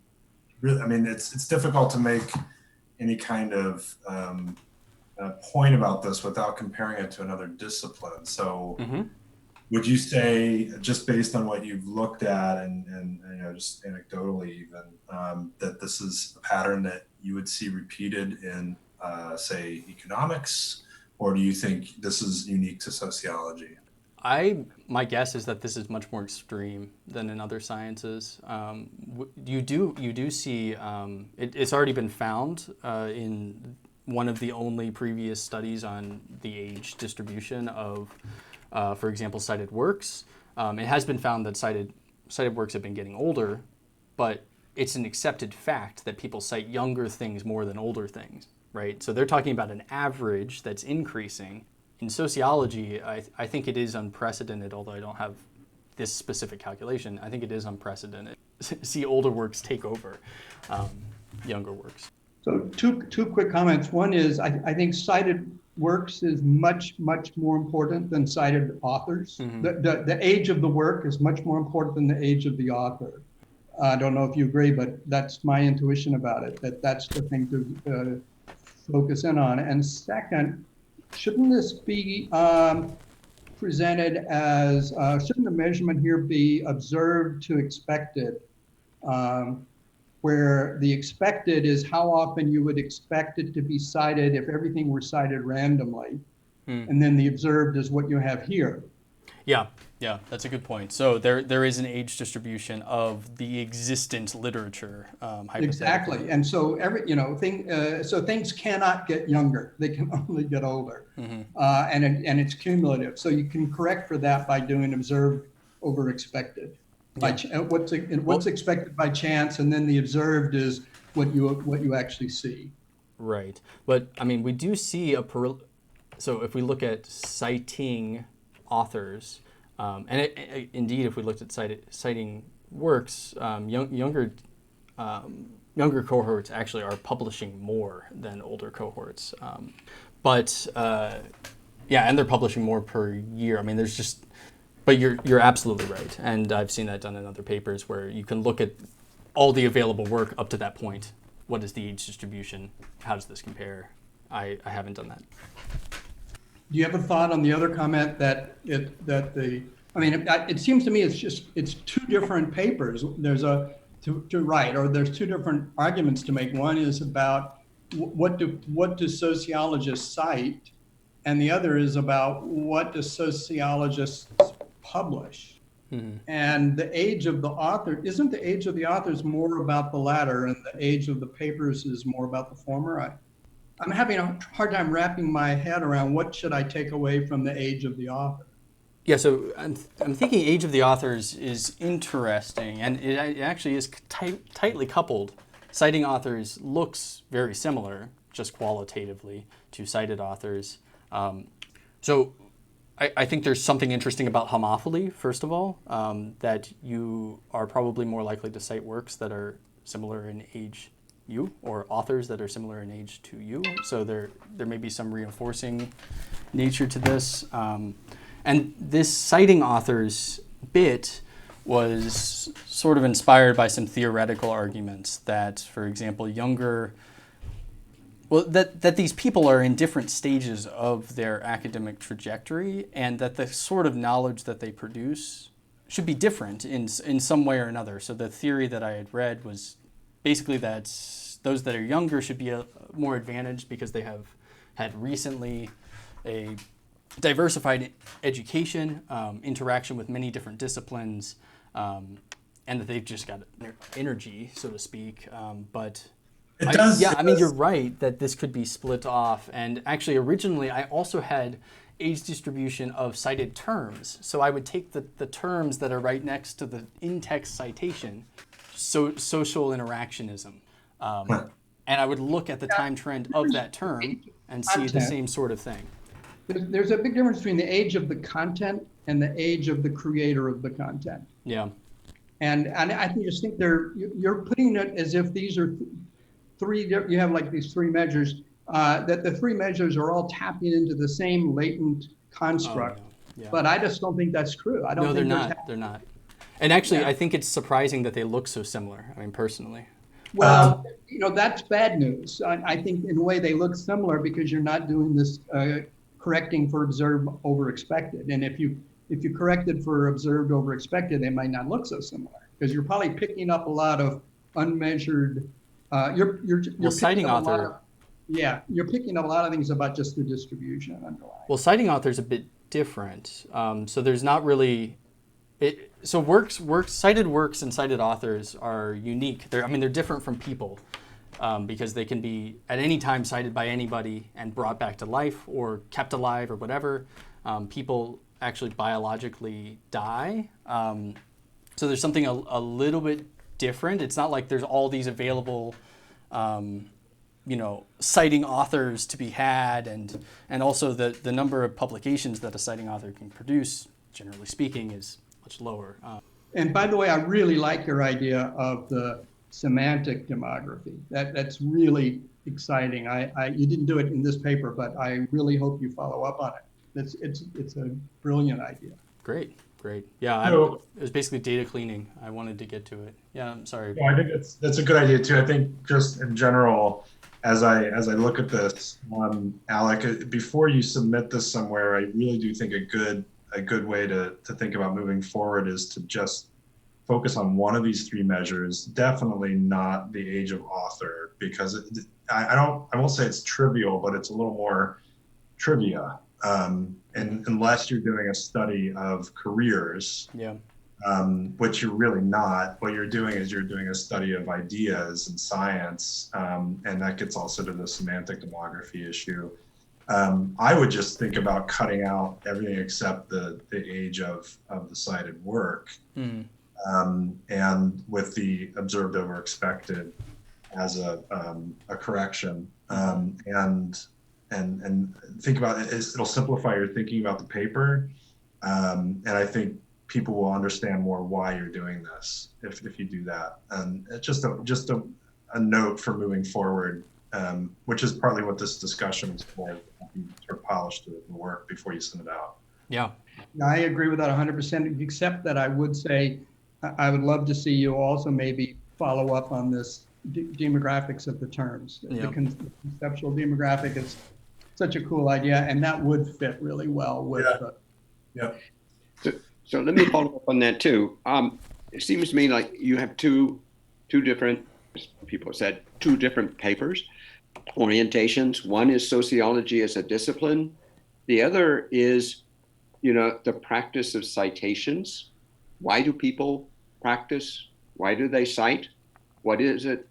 It's difficult to make any kind of point about this without comparing it to another discipline. So would you say, just based on what you've looked at and just anecdotally even, that this is a pattern that you would see repeated in, say, economics, or do you think this is unique to sociology? My guess is that this is much more extreme than in other sciences. You do see it's already been found in one of the only previous studies on the age distribution of, for example, cited works. It has been found that cited works have been getting older, but it's an accepted fact that people cite younger things more than older things, right? So they're talking about an average that's increasing. In sociology, I think it is unprecedented, although I don't have this specific calculation. I think it is unprecedented to see older works take over younger works. So two quick comments. One is I think cited works is much more important than cited authors. Mm-hmm. The age of the work is much more important than the age of the author. I don't know if you agree, but that's my intuition about it, that's the thing to focus in on. And second, shouldn't this be presented as, shouldn't the measurement here be observed to expected, where the expected is how often you would expect it to be cited if everything were cited randomly, and then the observed is what you have here. Yeah, that's a good point. So there is an age distribution of the existent literature. Exactly, and so so things cannot get younger; they can only get older, and it's cumulative. So you can correct for that by doing observed over expected. What's expected by chance, and then the observed is what you actually see. Right, but I mean, we do see so if we look at citing authors, indeed, if we looked at citing works, younger cohorts actually are publishing more than older cohorts. And they're publishing more per year. I mean, but you're absolutely right, and I've seen that done in other papers where you can look at all the available work up to that point. What is the age distribution? How does this compare? I haven't done that. Do you have a thought on the other comment that it seems to me it's two different papers. There's to write, or there's two different arguments to make. One is about what do sociologists cite, and the other is about what do sociologists publish. Mm-hmm. And the age of the author, isn't the age of the authors more about the latter, and the age of the papers is more about the former? I'm having a hard time wrapping my head around what should I take away from the age of the author. Yeah, so I'm thinking age of the authors is interesting, and it actually is tightly coupled. Citing authors looks very similar, just qualitatively, to cited authors. So I think there's something interesting about homophily, first of all, that you are probably more likely to cite works that are similar in age you, or authors that are similar in age to you. So there may be some reinforcing nature to this. And this citing authors bit was sort of inspired by some theoretical arguments that, for example, that these people are in different stages of their academic trajectory, and that the sort of knowledge that they produce should be different in some way or another. So the theory that I had read was basically that those that are younger should be more advantaged because they have had recently a diversified education, interaction with many different disciplines, and that they've just got energy, so to speak. But you're right that this could be split off. And actually, originally, I also had age distribution of cited terms. So I would take the terms that are right next to the in-text citation, social interactionism. And I would look at the time trend of that term and see the same sort of thing. There's a big difference between the age of the content and the age of the creator of the content. Yeah. And I just think you're putting it as if these are three, you have like these three measures, that the three measures are all tapping into the same latent construct. Yeah. But I just don't think that's true. No, they're not. They're not. And actually, I think it's surprising that they look so similar. I mean, personally. Well, that's bad news. I think in a way they look similar because you're not doing this correcting for observed over expected. And if you corrected for observed over expected, they might not look so similar because you're probably picking up a lot of unmeasured. You're citing author. You're picking up a lot of things about just the distribution underlying. Well, citing author is a bit different. So there's not really. Cited works and cited authors are unique. They're different from people because they can be at any time cited by anybody and brought back to life or kept alive or whatever. People actually biologically die. So there's something a little bit different. It's not like there's all these available, citing authors to be had, and also the number of publications that a citing author can produce, generally speaking, is much lower. And by the way, I really like your idea of the semantic demography. That's really exciting. You didn't do it in this paper, but I really hope you follow up on it. It's a brilliant idea. Great. Yeah, it was basically data cleaning. I wanted to get to it. Yeah, I'm sorry. Yeah, I think that's a good idea too. I think just in general, as I look at this, Alec, before you submit this somewhere, I really do think a good way to think about moving forward is to just focus on one of these three measures, definitely not the age of author, because I won't say it's trivial, but it's a little more trivia. And unless you're doing a study of careers, which you're really not, what you're doing is you're doing a study of ideas and science, and that gets also to the semantic demography issue. I would just think about cutting out everything except the age of the cited work, and with the observed over expected as a correction, and think about it. It'll simplify your thinking about the paper, and I think people will understand more why you're doing this if you do that. And it's just a note for moving forward. Which is partly what this discussion is for, sort of polish the work before you send it out. Yeah. I agree with that 100%, except that I would say, I would love to see you also maybe follow up on this demographics of the terms. The conceptual demographic is such a cool idea, and that would fit really well with Yeah. So let me follow up on that too. It seems to me like you have two different, as people said, two different papers, orientations. One is sociology as a discipline. The other is, the practice of citations. Why do people practice? Why do they cite? What is it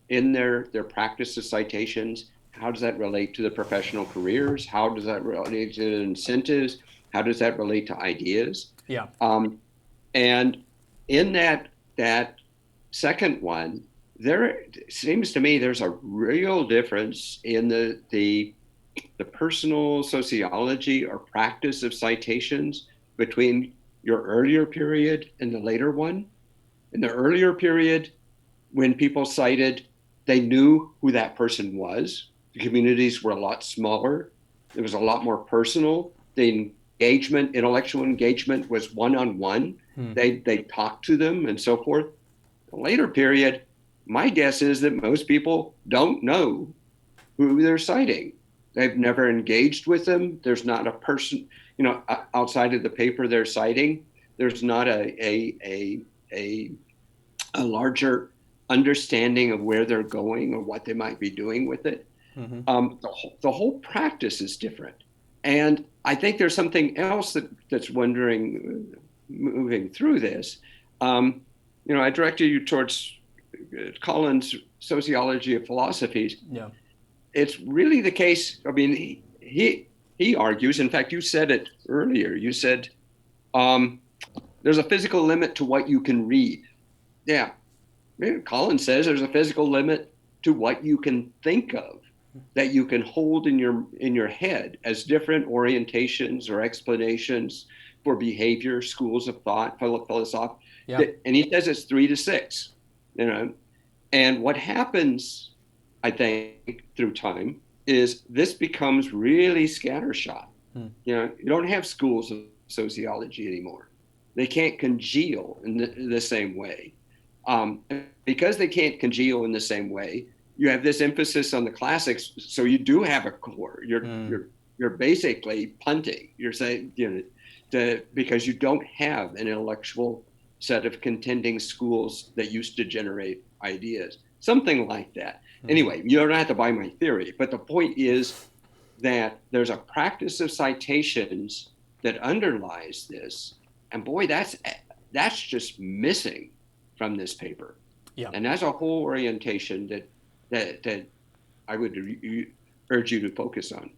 in their practice of citations? How does that relate to the professional careers? How does that relate to incentives? How does that relate to ideas? Yeah. And in that second one, there seems to me there's a real difference in the personal sociology or practice of citations between your earlier period and the later one. In the earlier period, when people cited, they knew who that person was. The communities were a lot smaller. It was a lot more personal. The intellectual engagement was one-on-one. They talked to them and so forth. The later period, my guess is that most people don't know who they're citing. They've never engaged with them. There's not a person, outside of the paper they're citing. There's not a larger understanding of where they're going or what they might be doing with it. The whole practice is different. And I think there's something else that's moving through this. I directed you towards Collins' Sociology of Philosophies. Yeah. It's really the case. I mean, he argues, in fact, you said it earlier, you said there's a physical limit to what you can read. Yeah. Collins says there's a physical limit to what you can think of, that you can hold in your head as different orientations or explanations for behavior, schools of thought, philosophy. Yeah. And he says it's 3 to 6, And what happens, I think, through time is this becomes really scattershot. You don't have schools of sociology anymore. They can't congeal in the same way. Because they can't congeal in the same way, you have this emphasis on the classics. So you do have a core. You're basically punting. You're saying, because you don't have an intellectual set of contending schools that used to generate ideas, something like that. Anyway, you don't have to buy my theory, but the point is that there's a practice of citations that underlies this, and boy, that's just missing from this paper. Yeah. And that's a whole orientation that I would urge you to focus on.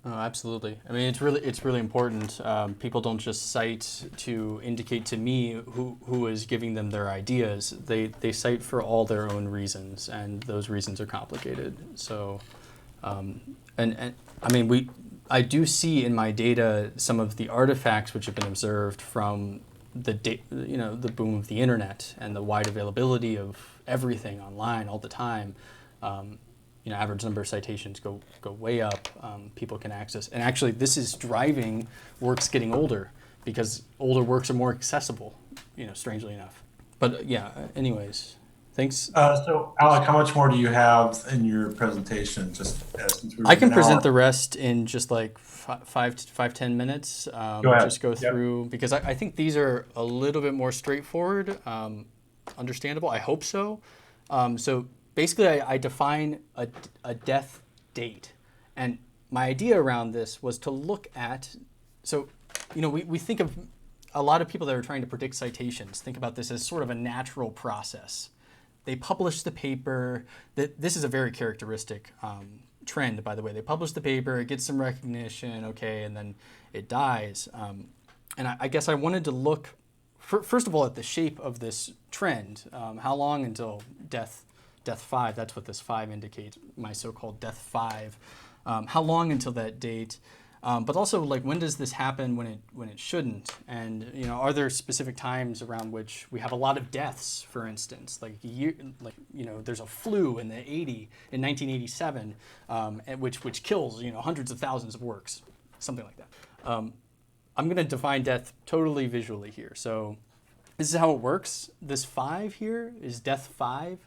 Oh, absolutely. I mean, it's really important. People don't just cite to indicate to me who is giving them their ideas. They cite for all their own reasons, and those reasons are complicated. So, and I mean, I do see in my data some of the artifacts which have been observed from the boom of the internet and the wide availability of everything online all the time. Average number of citations go way up. People can access, and actually this is driving works getting older because older works are more accessible, strangely enough. But yeah, anyways, thanks. So Alec, how much more do you have in your presentation? I can present the rest in just like 5-10 minutes. Go ahead. Just go through, because I think these are a little bit more straightforward, understandable. I hope so. So basically, I define a death date. And my idea around this was to look at, we think of a lot of people that are trying to predict citations, think about this as sort of a natural process. They publish the paper. This is a very characteristic trend, by the way. They publish the paper, it gets some recognition, okay, and then it dies. And I guess I wanted to look, first of all, at the shape of this trend. How long until death 5, that's what this 5 indicates, my so-called death 5. How long until that date? But also, like, when does this happen when it shouldn't? And are there specific times around which we have a lot of deaths, for instance, there's a flu in 1987, which kills hundreds of thousands of works, something like that. I'm going to define death totally visually here. So this is how it works. This 5 here is death 5.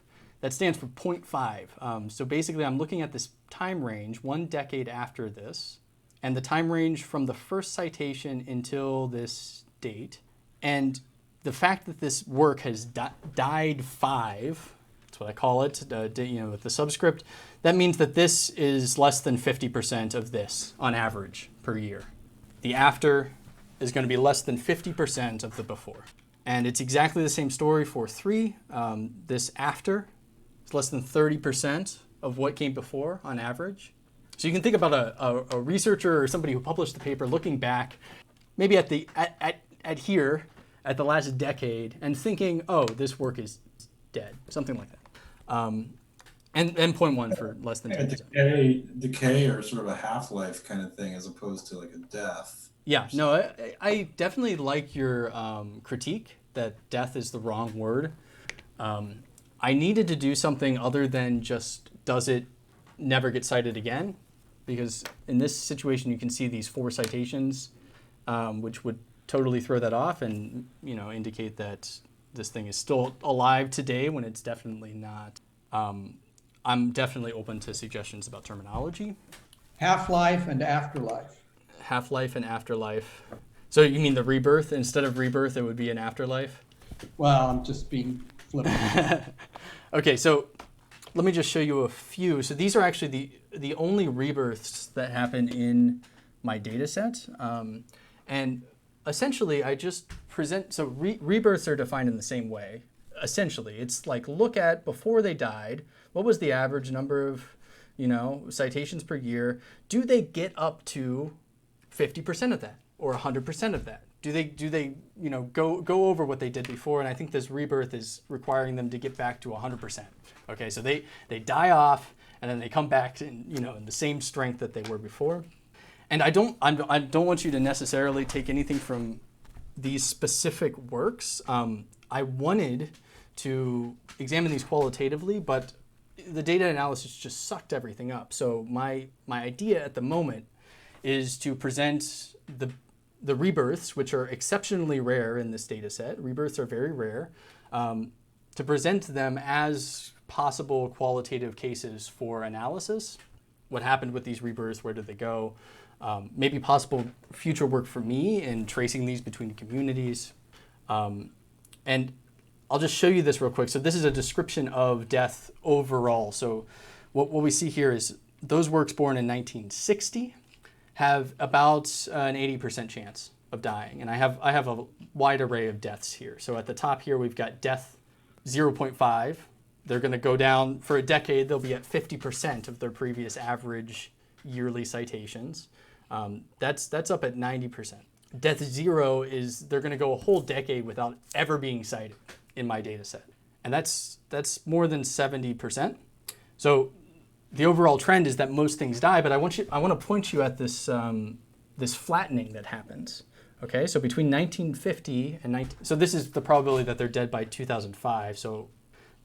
that stands for 0.5. So basically, I'm looking at this time range 1 decade after this, and the time range from the first citation until this date. And the fact that this work has died 5, that's what I call it, with the subscript, that means that this is less than 50% of this on average per year. The after is going to be less than 50% of the before. And it's exactly the same story for 3. This after is less than 30% of what came before on average. So you can think about a researcher or somebody who published the paper looking back maybe at the last decade and thinking, oh, this work is dead, something like that. And 0.1 for less than 10%. Decay or sort of a half-life kind of thing as opposed to like a death. Yeah, no, I definitely like your critique that death is the wrong word. I needed to do something other than just does it never get cited again, because in this situation you can see these 4 citations, which would totally throw that off and indicate that this thing is still alive today when it's definitely not. I'm definitely open to suggestions about terminology. Half-life and afterlife. Half-life and afterlife. So you mean the rebirth? Instead of rebirth, it would be an afterlife? Well, I'm just being flippant. Okay, so let me just show you a few. So these are actually the only rebirths that happen in my data set. And essentially, I just present, so rebirths are defined in the same way. Essentially, it's like look at before they died, what was the average number of, citations per year? Do they get up to 50% of that or 100% of that? Do they go over what they did before? And I think this rebirth is requiring them to get back to 100%. Okay, so they die off and then they come back to, in the same strength that they were before. And I don't want you to necessarily take anything from these specific works. I wanted to examine these qualitatively, but the data analysis just sucked everything up. So my idea at the moment is to present the rebirths, which are exceptionally rare in this data set. Rebirths are very rare. To present them as possible qualitative cases for analysis. What happened with these rebirths? Where did they go? Maybe possible future work for me in tracing these between communities. And I'll just show you this real quick. So this is a description of death overall. So what we see here is those works born in 1960 have about an 80% chance of dying. And I have a wide array of deaths here. So at the top here, we've got death 0.5. They're going to go down for a decade. They'll be at 50% of their previous average yearly citations. That's up at 90%. Death 0 is they're going to go a whole decade without ever being cited in my data set. And that's more than 70%. So the overall trend is that most things die, but I want to point you at this this flattening that happens. Okay, so between 1950 and so this is the probability that they're dead by 2005. So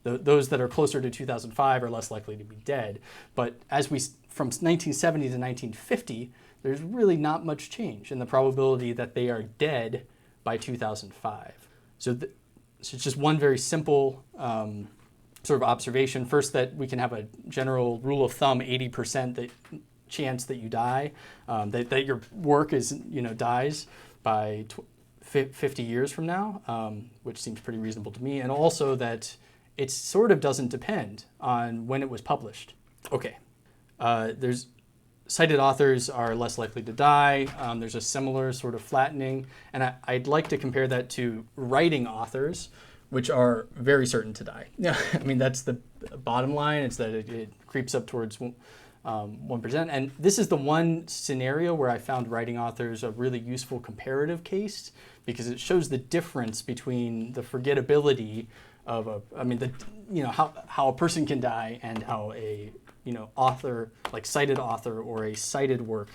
those that are closer to 2005 are less likely to be dead. But from 1970 to 1950, there's really not much change in the probability that they are dead by 2005. So it's just one very simple sort of observation. First, that we can have a general rule of thumb, 80% chance that you die, that your work dies by 50 years from now, which seems pretty reasonable to me. And also that it sort of doesn't depend on when it was published. Okay, there's cited authors are less likely to die. There's a similar sort of flattening. And I'd like to compare that to writing authors, which are very certain to die. Yeah, I mean, that's the bottom line. It's that it creeps up towards 1%. And this is the one scenario where I found writing authors a really useful comparative case, because it shows the difference between the forgettability of how a person can die and how a author, like cited author or a cited work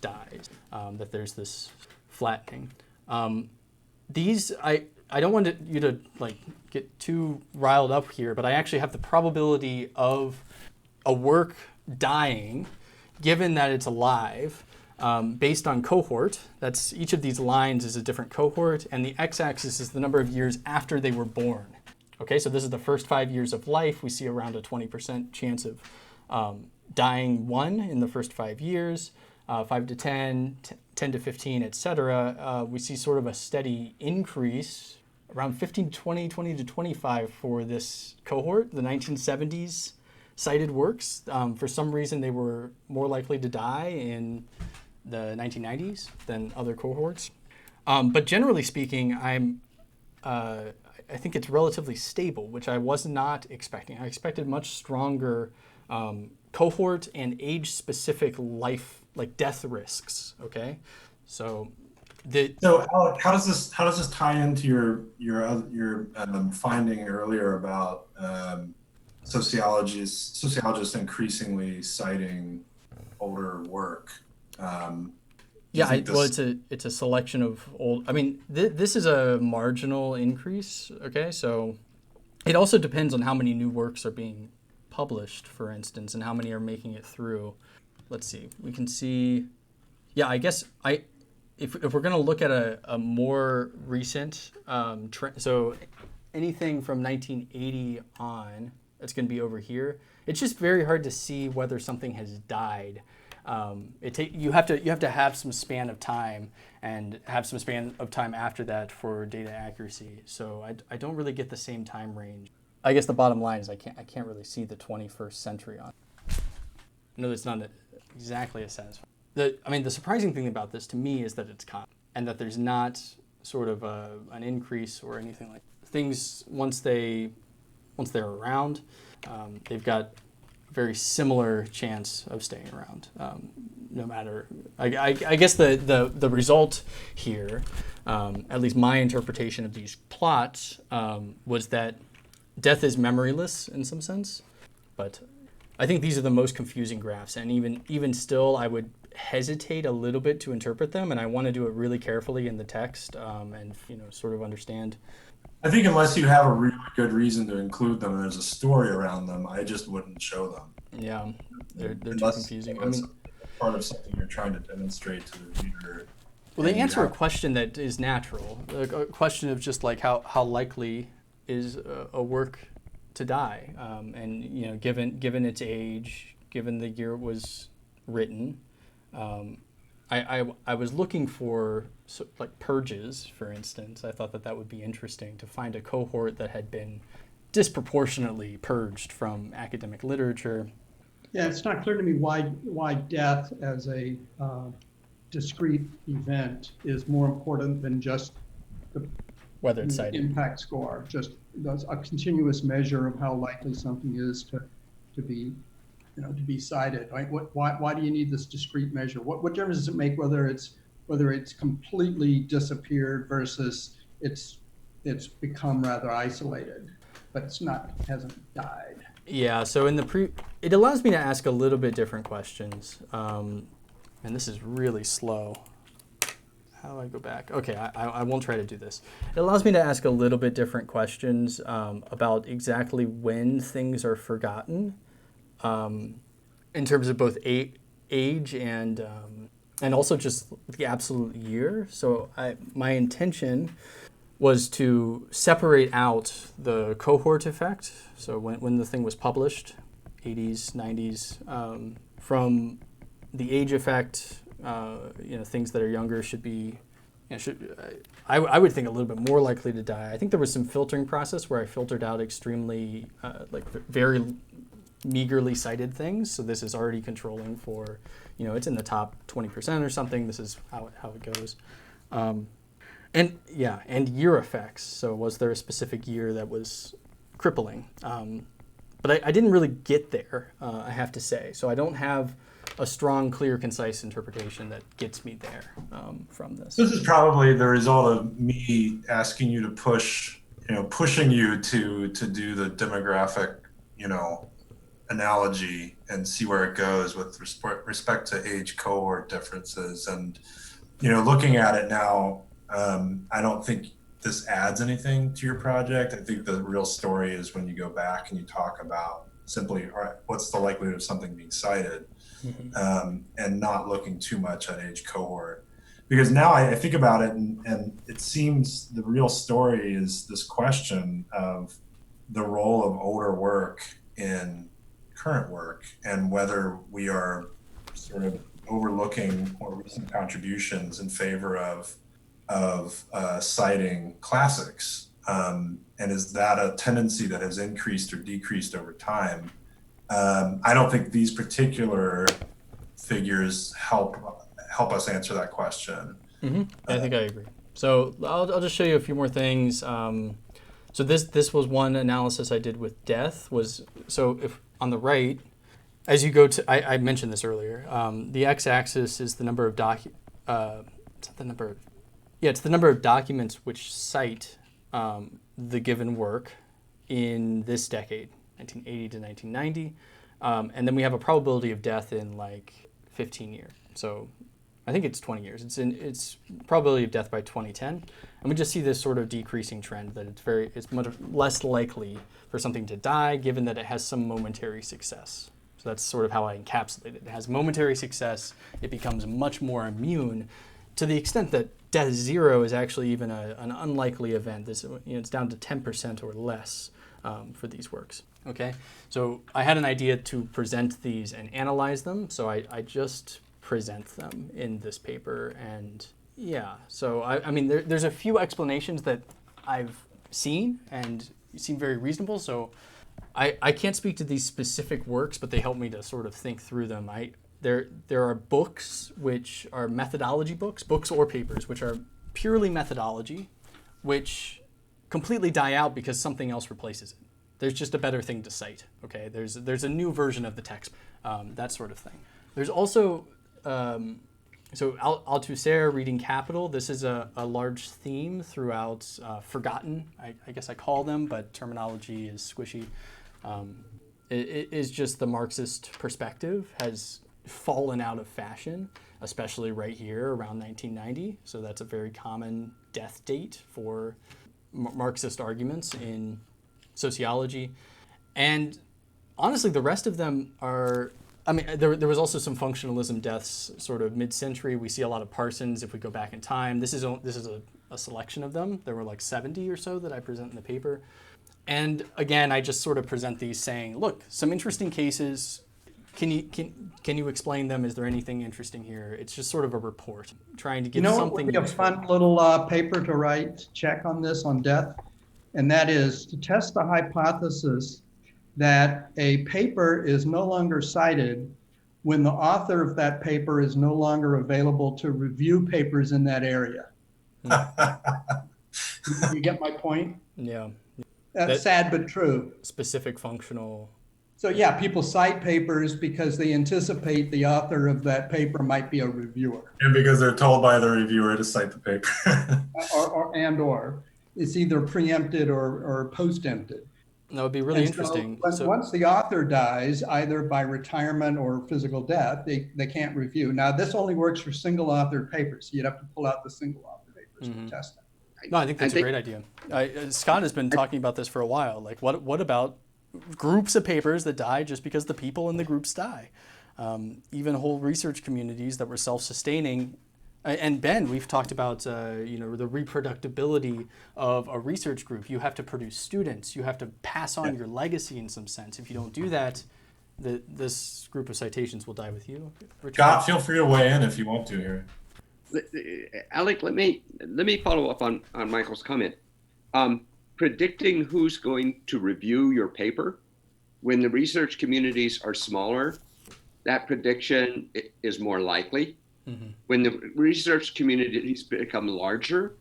dies, that there's this flattening. These, I don't want you to get too riled up here, but I actually have the probability of a work dying, given that it's alive, based on cohort. That's each of these lines is a different cohort, and the x-axis is the number of years after they were born. Okay, so this is the first 5 years of life. We see around a 20% chance of dying one in the first 5 years, 5 to 10, 10 to 15, et cetera. We see sort of a steady increase around 15 to 20, 20 to 25 for this cohort, the 1970s cited works. For some reason, they were more likely to die in the 1990s than other cohorts. But generally speaking, I think it's relatively stable, which I was not expecting. I expected much stronger cohort and age-specific life, like death risks. Okay, so Alec, how does this tie into your finding earlier about sociologists increasingly citing older work? Yeah, well, it's a selection of old. I mean, this is a marginal increase. Okay, so it also depends on how many new works are being published, for instance, and how many are making it through. Let's see. We can see. Yeah, I guess if we're going to look at a more recent trend, so anything from 1980 on, it's going to be over here. It's just very hard to see whether something has died. You have to have some span of time and have some span of time after that for data accuracy. So I don't really get the same time range. I guess the bottom line is I can't really see the 21st century on it. I know that's not exactly as satisfying. The surprising thing about this to me is that it's constant and that there's not sort of an increase or anything like that. Things once they're around, they've got very similar chance of staying around, no matter. I guess the result here, at least my interpretation of these plots, was that death is memoryless in some sense, but I think these are the most confusing graphs, and even still, I would hesitate a little bit to interpret them, and I want to do it really carefully in the text, and sort of understand. I think unless you have a really good reason to include them and there's a story around them, I just wouldn't show them. Yeah, they're too confusing. I mean, part of something you're trying to demonstrate to the reader. Well, they answer a question that is natural, a question of just like how likely is a work to die, and given its age, given the year it was written. I was looking for like purges, for instance. I thought that would be interesting to find a cohort that had been disproportionately purged from academic literature. Yeah, it's not clear to me why death as a discrete event is more important than just the whether it's cited. Impact score, just a continuous measure of how likely something is to be cited, right? Why do you need this discrete measure? What difference does it make whether it's completely disappeared versus it's become rather isolated, but hasn't died? Yeah, so it allows me to ask a little bit different questions, and this is really slow. How do I go back? Okay, I won't try to do this. It allows me to ask a little bit different questions about exactly when things are forgotten. In terms of both age and also just the absolute year. So my intention was to separate out the cohort effect. So when the thing was published, 80s, 90s, from the age effect. Things that are younger should be. I would think a little bit more likely to die. I think there was some filtering process where I filtered out extremely very meagerly cited things. So this is already controlling for, it's in the top 20% or something. This is how it goes. And year effects. So was there a specific year that was crippling? But I didn't really get there, I have to say. So I don't have a strong, clear, concise interpretation that gets me there from this. This is probably the result of me asking you to pushing you to do the demographic, analogy and see where it goes with respect to age cohort differences. And, looking at it now, I don't think this adds anything to your project. I think the real story is when you go back and you talk about simply, all right, what's the likelihood of something being cited, and not looking too much at age cohort. Because now I think about it and it seems the real story is this question of the role of older work in current work and whether we are sort of overlooking more recent contributions in favor of citing classics. And is that a tendency that has increased or decreased over time? I don't think these particular figures help us answer that question. Mm-hmm. I think I agree. So I'll just show you a few more things. So this was one analysis I did with death. So if on the right, as you go to, I mentioned this earlier. The x-axis is the number of it's the number of documents which cite the given work in this decade, 1980 to 1990, and then we have a probability of death in like 15 years. So I think it's 20 years. It's probability of death by 2010, and we just see this sort of decreasing trend that it's much less likely for something to die, given that it has some momentary success. So that's sort of how I encapsulate it. It has momentary success. It becomes much more immune, to the extent that death zero is actually even an unlikely event. It's down to 10% or less for these works. Okay, so I had an idea to present these and analyze them. So I just present them in this paper, and yeah. So I mean, there's a few explanations that I've seen and seem very reasonable. So I can't speak to these specific works, but they help me to sort of think through them. There are books which are methodology books or papers, which are purely methodology, which completely die out because something else replaces it. There's just a better thing to cite. Okay, there's a new version of the text, that sort of thing. There's also so Althusser, reading capital. This is a large theme throughout forgotten, I guess I call them, but terminology is squishy. It is just the Marxist perspective has fallen out of fashion, especially right here around 1990. So that's a very common death date for Marxist arguments in sociology. And honestly, the rest of them are, I mean, there was also some functionalism deaths sort of mid-century. We see a lot of Parsons if we go back in time. This is a selection of them. There were like 70 or so that I present in the paper. And again, I just sort of present these saying, look, some interesting cases. Can you explain them? Is there anything interesting here? It's just sort of a report, trying to give something. It would be a fun little paper to write, check on this, on death, and that is to test the hypothesis that a paper is no longer cited when the author of that paper is no longer available to review papers in that area. You get my point? Yeah. That's sad but true. Specific functional. So yeah, people cite papers because they anticipate the author of that paper might be a reviewer. And because they're told by the reviewer to cite the paper. or it's either preempted or post-empted. That would be really interesting. So once the author dies, either by retirement or physical death, they can't review. Now, this only works for single-authored papers. So you'd have to pull out the single-author papers to test them. No, I think that's a great idea. Scott has been talking about this for a while. Like, what about groups of papers that die just because the people in the groups die? Even whole research communities that were self-sustaining. And Ben, we've talked about the reproducibility of a research group. You have to produce students. You have to pass on your legacy in some sense. If you don't do that, this group of citations will die with you. Richard? Scott, feel free to weigh in if you want to here. Alec, let me follow up on Michael's comment. Predicting who's going to review your paper, when the research communities are smaller, that prediction is more likely. Mm-hmm. When the research communities become larger,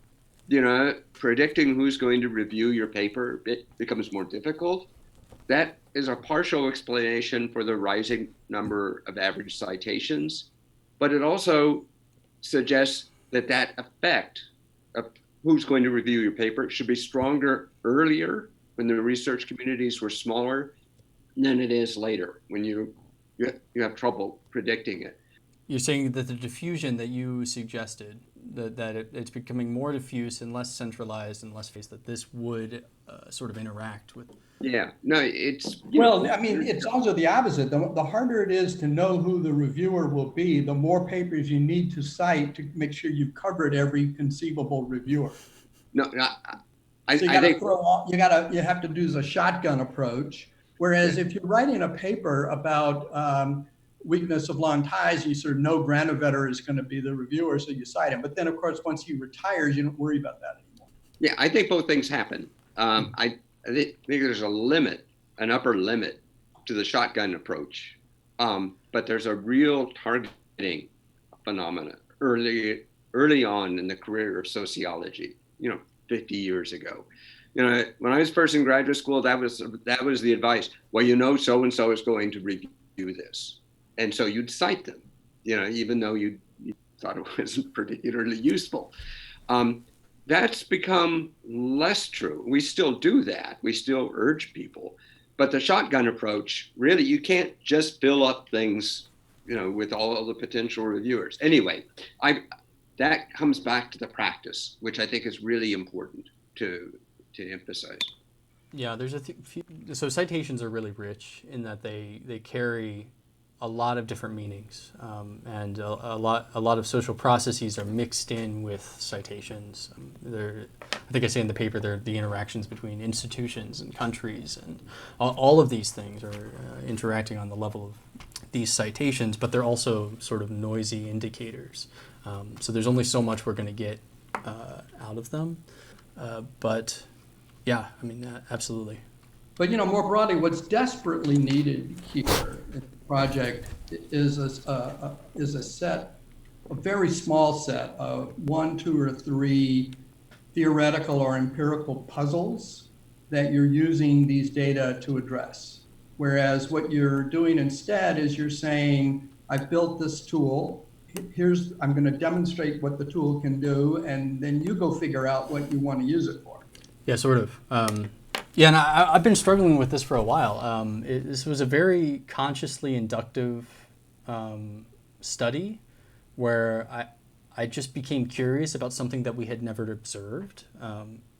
predicting who's going to review your paper, it becomes more difficult. That is a partial explanation for the rising number of average citations, but it also suggests that effect of who's going to review your paper should be stronger earlier when the research communities were smaller than it is later when you have trouble predicting it. You're saying that the diffusion that you suggested, that it's becoming more diffuse and less centralized and less face, that this would sort of interact with. Yeah, no, it's... Well, I mean, it's also the opposite. The harder it is to know who the reviewer will be, the more papers you need to cite to make sure you've covered every conceivable reviewer. No, I, So you I got to think throw all, you have to do the shotgun approach. Whereas if you're writing a paper about weakness of long ties, you sort of know Granovetter is going to be the reviewer, so you cite him. But then, of course, once he retires, you don't worry about that anymore. yeah, I think both things happen. I think there's a limit, an upper limit to the shotgun approach, but there's a real targeting phenomena early on in the career of sociology. 50 years ago. When I was first in graduate school, that was the advice. Well, so and so is going to review this, and so you'd cite them. Even though you thought it wasn't particularly useful. That's become less true. We still do that. We still urge people. But the shotgun approach, really, you can't just fill up things, with all the potential reviewers. Anyway, that comes back to the practice, which I think is really important to emphasize. Yeah, there's so citations are really rich in that they carry a lot of different meanings, and a lot of social processes are mixed in with citations. I think I say in the paper, they're the interactions between institutions and countries, and all of these things are interacting on the level of these citations, but they're also sort of noisy indicators. So there's only so much we're going to get out of them, but yeah, I mean, absolutely. But more broadly, what's desperately needed here in the project is a very small set of 1, 2, or 3 theoretical or empirical puzzles that you're using these data to address. Whereas what you're doing instead is you're saying, I've built this tool. I'm going to demonstrate what the tool can do, and then you go figure out what you want to use it for. Yeah, sort of. Yeah, and I've been struggling with this for a while. This was a very consciously inductive study where I just became curious about something that we had never observed,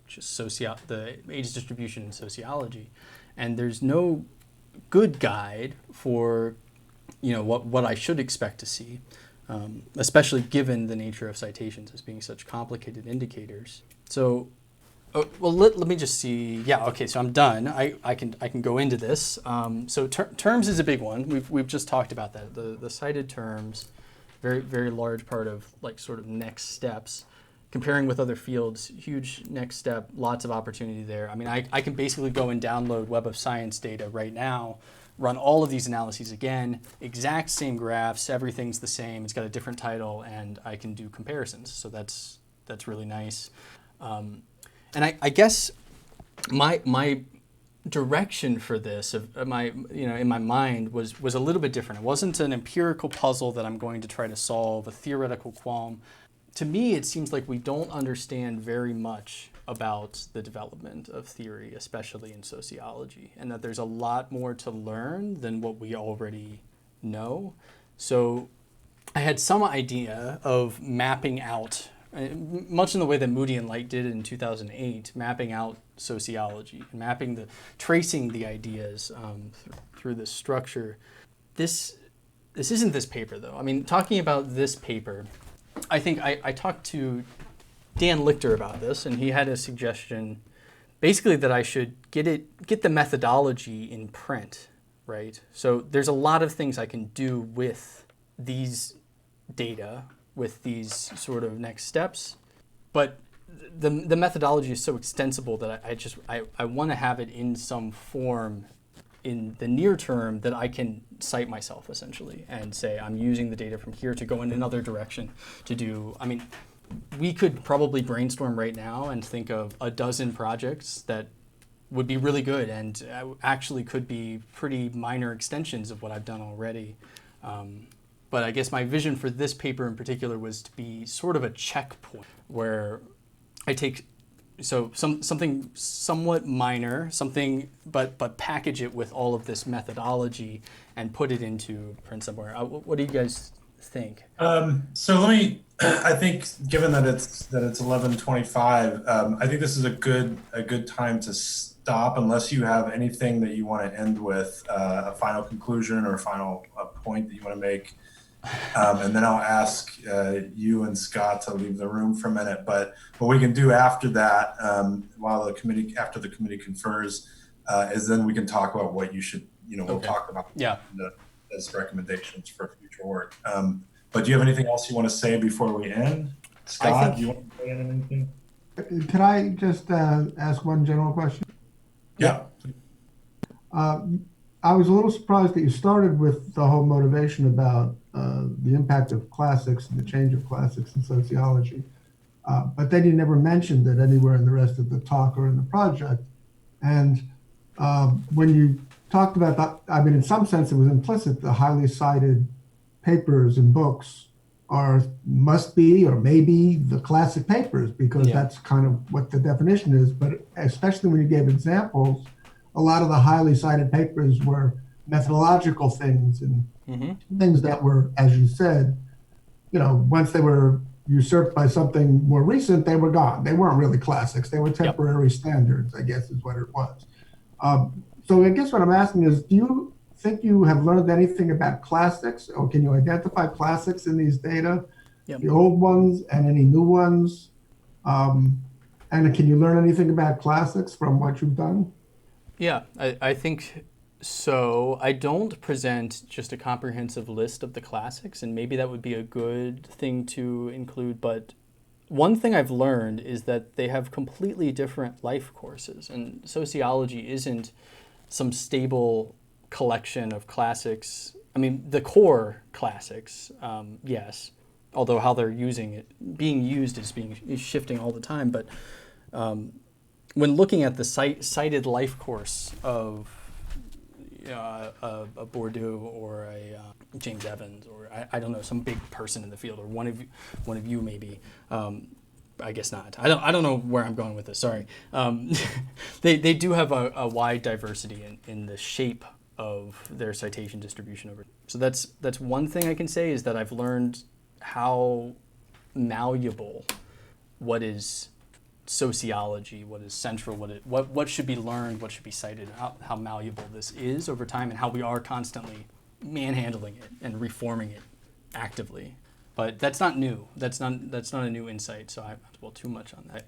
just the age distribution in sociology. And there's no good guide for what I should expect to see, especially given the nature of citations as being such complicated indicators. So well, let me just see. Yeah, okay, so I'm done. I can go into this. So terms is a big one. We've just talked about that. The cited terms, very very large part of sort of next steps. Comparing with other fields, huge next step, lots of opportunity there. I mean, I can basically go and download Web of Science data right now, run all of these analyses again, exact same graphs, everything's the same. It's got a different title, and I can do comparisons. So that's really nice. And I guess my direction for this, in my mind, was a little bit different. It wasn't an empirical puzzle that I'm going to try to solve, a theoretical qualm. To me, it seems like we don't understand very much about the development of theory, especially in sociology, and that there's a lot more to learn than what we already know. So I had some idea of mapping out, much in the way that Moody and Light did in 2008, mapping out sociology and tracing the ideas through this structure. This isn't this paper, though. I mean, talking about this paper, I think I talked to Dan Lichter about this, and he had a suggestion, basically that I should get the methodology in print, right? So there's a lot of things I can do with these data, with these sort of next steps, but the methodology is so extensible that I want to have it in some form in the near term that I can cite myself, essentially, and say I'm using the data from here to go in another direction to do. I mean, we could probably brainstorm right now and think of a dozen projects that would be really good and actually could be pretty minor extensions of what I've done already. But I guess my vision for this paper in particular was to be sort of a checkpoint where I take something somewhat minor, but package it with all of this methodology and put it into print somewhere. What do you guys think? So let me. I think, given that it's 11:25, I think this is a good time to stop, unless you have anything that you want to end with, a final conclusion or a final point that you want to make. And then I'll ask you and Scott to leave the room for a minute. But what we can do after that, after the committee confers, is then we can talk about what you should, we'll talk about as recommendations for future work. But do you have anything else you want to say before we end? Scott, do you want to say anything? Could I just ask one general question? Yeah. I was a little surprised that you started with the whole motivation about the impact of classics and the change of classics in sociology. But then you never mentioned it anywhere in the rest of the talk or in the project. And when you talked about that, I mean, in some sense, it was implicit. The highly cited papers and books must be or maybe the classic papers, because that's kind of what the definition is. But especially when you gave examples, a lot of the highly cited papers were methodological things and things that were, as you said, once they were usurped by something more recent, they were gone. They weren't really classics. They were temporary standards, I guess is what it was. So I guess what I'm asking is, do you think you have learned anything about classics, or can you identify classics in these data, the old ones and any new ones? And can you learn anything about classics from what you've done? Yeah, I think so. I don't present just a comprehensive list of the classics, and maybe that would be a good thing to include, but one thing I've learned is that they have completely different life courses, and sociology isn't some stable collection of classics. I mean, the core classics, yes, although how they're being used is shifting all the time, but when looking at the cited life course of a Bourdieu or a James Evans, or I don't know, some big person in the field, or one of you maybe. I guess not. I don't know where I'm going with this. Sorry. They do have a wide diversity in the shape of their citation distribution over. So that's one thing I can say, is that I've learned how malleable what is sociology, what is central, what should be learned, what should be cited, how malleable this is over time, and how we are constantly manhandling it and reforming it actively. But that's not new. That's not a new insight. So I don't have to dwell too much on that.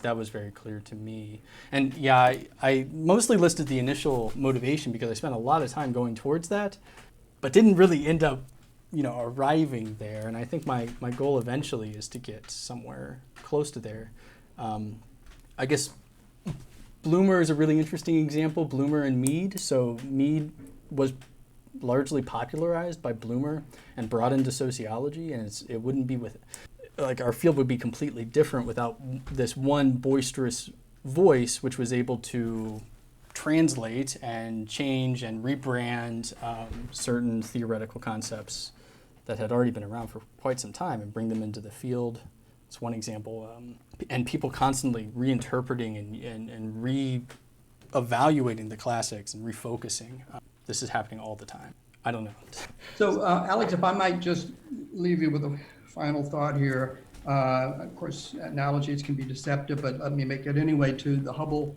That was very clear to me. And yeah, I mostly listed the initial motivation because I spent a lot of time going towards that, but didn't really end up, arriving there. And I think my goal eventually is to get somewhere close to there. I guess Bloomer is a really interesting example, Bloomer and Mead. So Mead was largely popularized by Bloomer and brought into sociology, and it wouldn't be our field would be completely different without this one boisterous voice, which was able to translate and change and rebrand certain theoretical concepts that had already been around for quite some time and bring them into the field. It's one example. And people constantly reinterpreting and re-evaluating the classics and refocusing. This is happening all the time. I don't know. So, Alex, if I might just leave you with a final thought here. Of course, analogies can be deceptive, but let me make it anyway. To the Hubble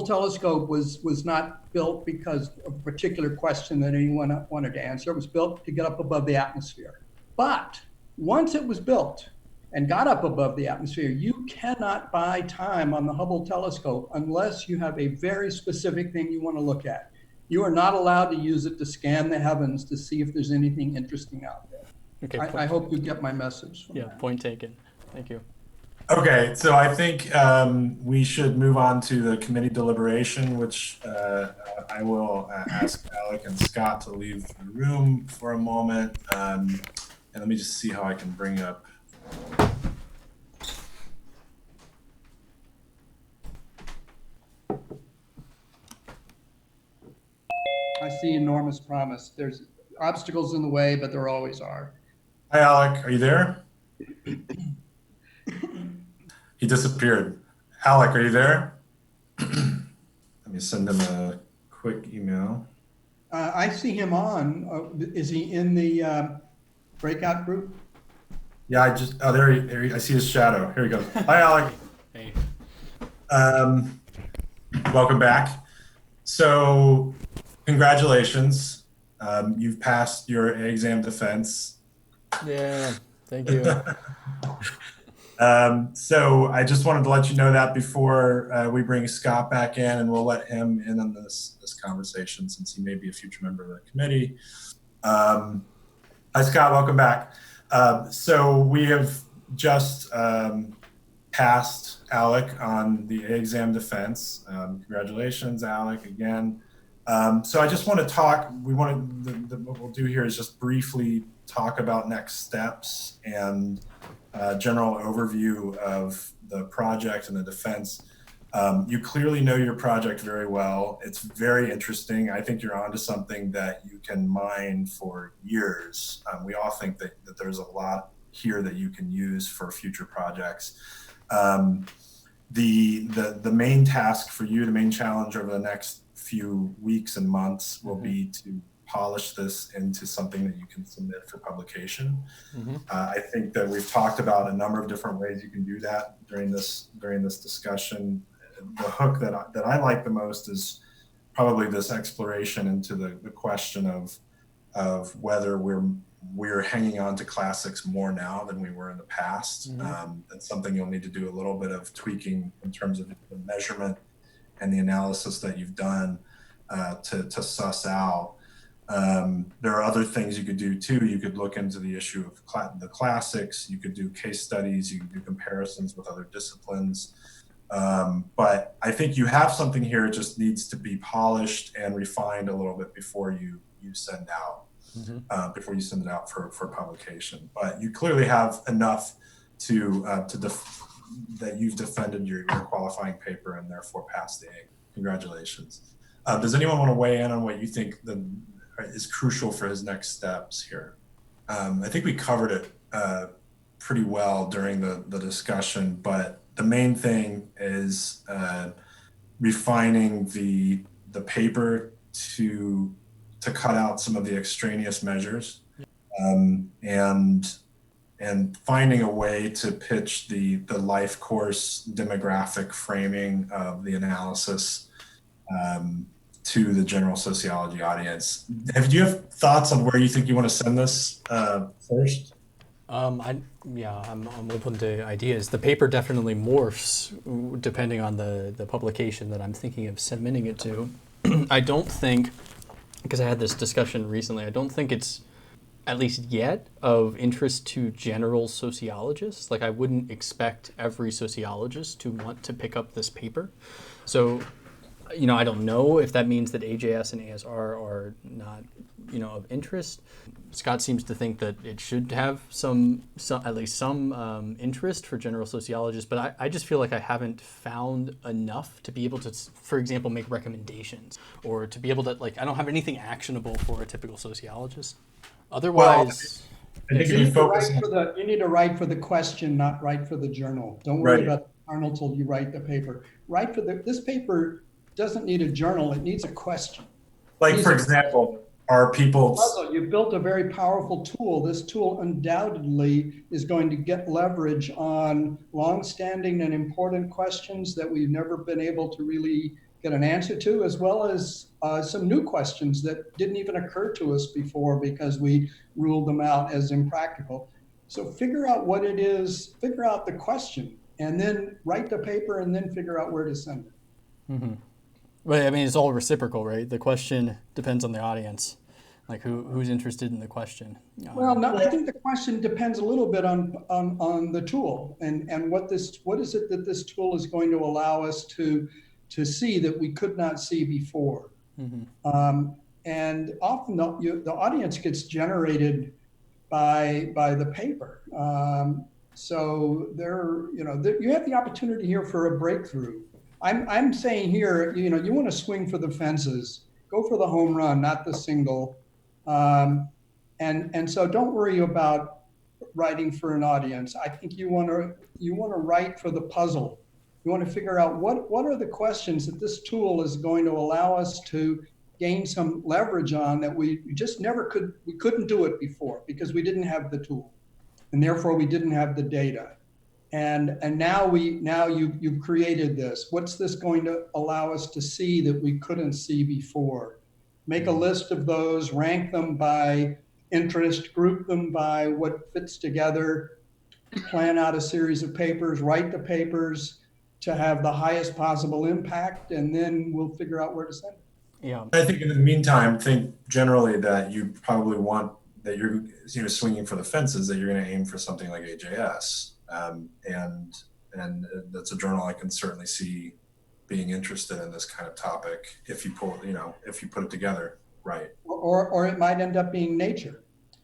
telescope was not built because of a particular question that anyone wanted to answer. It was built to get up above the atmosphere. But once it was built and got up above the atmosphere, you cannot buy time on the Hubble telescope unless you have a very specific thing you want to look at. You are not allowed to use it to scan the heavens to see if there's anything interesting out there. Okay, I hope you get my message. Point taken. Thank you. Okay, so I think we should move on to the committee deliberation, which I will ask Alec and Scott to leave the room for a moment. And let me just see how I can bring up. I see enormous promise. There's obstacles in the way, but there always are. Hi, Alec. Are you there? He disappeared. Alec, are you there? Let me send him a quick email. I see him on. Is he in the breakout group? Yeah, there he, I see his shadow. Here he goes. Hi, Alec. Hey. Welcome back. So, congratulations. You've passed your exam defense. Yeah, thank you. So I just wanted to let you know that before we bring Scott back in, and we'll let him in on this conversation since he may be a future member of the committee. Hi, Scott. Welcome back. So we have just passed Alec on the exam defense. Congratulations, Alec, again. So I just want to talk. What we'll do here is just briefly talk about next steps and general overview of the project and the defense. You clearly know your project very well. It's very interesting. I think you're onto something that you can mine for years. We all think that there's a lot here that you can use for future projects. The main task for you, the main challenge over the next few weeks and months will be to polish this into something that you can submit for publication. I think that we've talked about a number of different ways you can do that during this discussion. The hook that I like the most is probably this exploration into the question of whether we're hanging on to classics more now than we were in the past. That's something you'll need to do a little bit of tweaking in terms of the measurement and the analysis that you've done to suss out. There are other things you could do too. You could look into the issue of the classics. You could do case studies. You could do comparisons with other disciplines. But I think you have something here. It just needs to be polished and refined a little bit before you send out, before you send it out for publication. But you clearly have enough that you've defended your qualifying paper and therefore passed the A. Congratulations. Does anyone want to weigh in on what you think is crucial for his next steps here? I think we covered it pretty well during the discussion, but the main thing is refining the paper to cut out some of the extraneous measures, and finding a way to pitch the life course demographic framing of the analysis to the general sociology audience. Do you have thoughts on where you think you want to send this first? I'm open to ideas. The paper definitely morphs depending on the publication that I'm thinking of submitting it to. I don't think, because I had this discussion recently, I don't think it's, at least yet, of interest to general sociologists. Like, I wouldn't expect every sociologist to want to pick up this paper. So, I don't know if that means that AJS and ASR are not, of interest. Scott seems to think that it should have some at least some interest for general sociologists, but I just feel like I haven't found enough to be able to, for example, make recommendations, or to be able to, I don't have anything actionable for a typical sociologist. Otherwise, I think you need to write for the question, not write for the journal. Don't worry about the journal till you write the paper. Write for this paper doesn't need a journal, it needs a question. For example, are people... You've built a very powerful tool. This tool undoubtedly is going to get leverage on longstanding and important questions that we've never been able to really get an answer to, as well as some new questions that didn't even occur to us before because we ruled them out as impractical. So figure out what it is, figure out the question, and then write the paper, and then figure out where to send it. But I mean, it's all reciprocal, right? The question depends on the audience, like who's interested in the question. Well, no, I think the question depends a little bit on the tool and what is it that this tool is going to allow us to see that we could not see before. And often the audience gets generated by the paper. So you have the opportunity here for a breakthrough. I'm saying here, you want to swing for the fences, go for the home run, not the single. And so don't worry about writing for an audience. I think you want to write for the puzzle. You want to figure out what are the questions that this tool is going to allow us to gain some leverage on that we just we couldn't do it before because we didn't have the tool, and therefore we didn't have the data. And now you've created this. What's this going to allow us to see that we couldn't see before? Make a list of those, rank them by interest, group them by what fits together, plan out a series of papers, write the papers to have the highest possible impact, and then we'll figure out where to send it. Yeah. I think in the meantime, think generally that you probably want that you're swinging for the fences, that you're going to aim for something like AJS, and that's a journal I can certainly see being interested in this kind of topic if you put it together right. Or it might end up being Nature.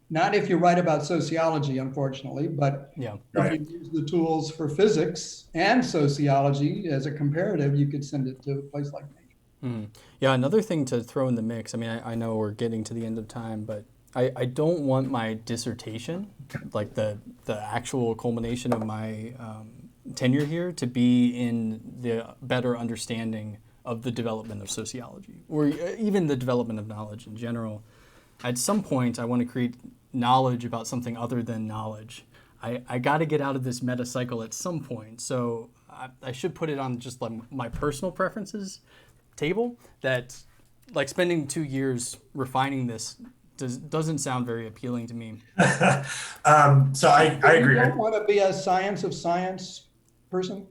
Not if you write about sociology, unfortunately, but Yeah. if you use the tools for physics and sociology as a comparative, you could send it to a place like Nature. Mm. Yeah, another thing to throw in the mix, I mean, I know we're getting to the end of time, but I don't want my dissertation, like the actual culmination of my tenure here, to be in the better understanding of the development of sociology, or even the development of knowledge in general. At some point, I want to create knowledge about something other than knowledge. I got to get out of this meta cycle at some point, so I should put it on just like my personal preferences table, that like spending 2 years refining this doesn't sound very appealing to me. So I agree. You don't want to be a science of science person?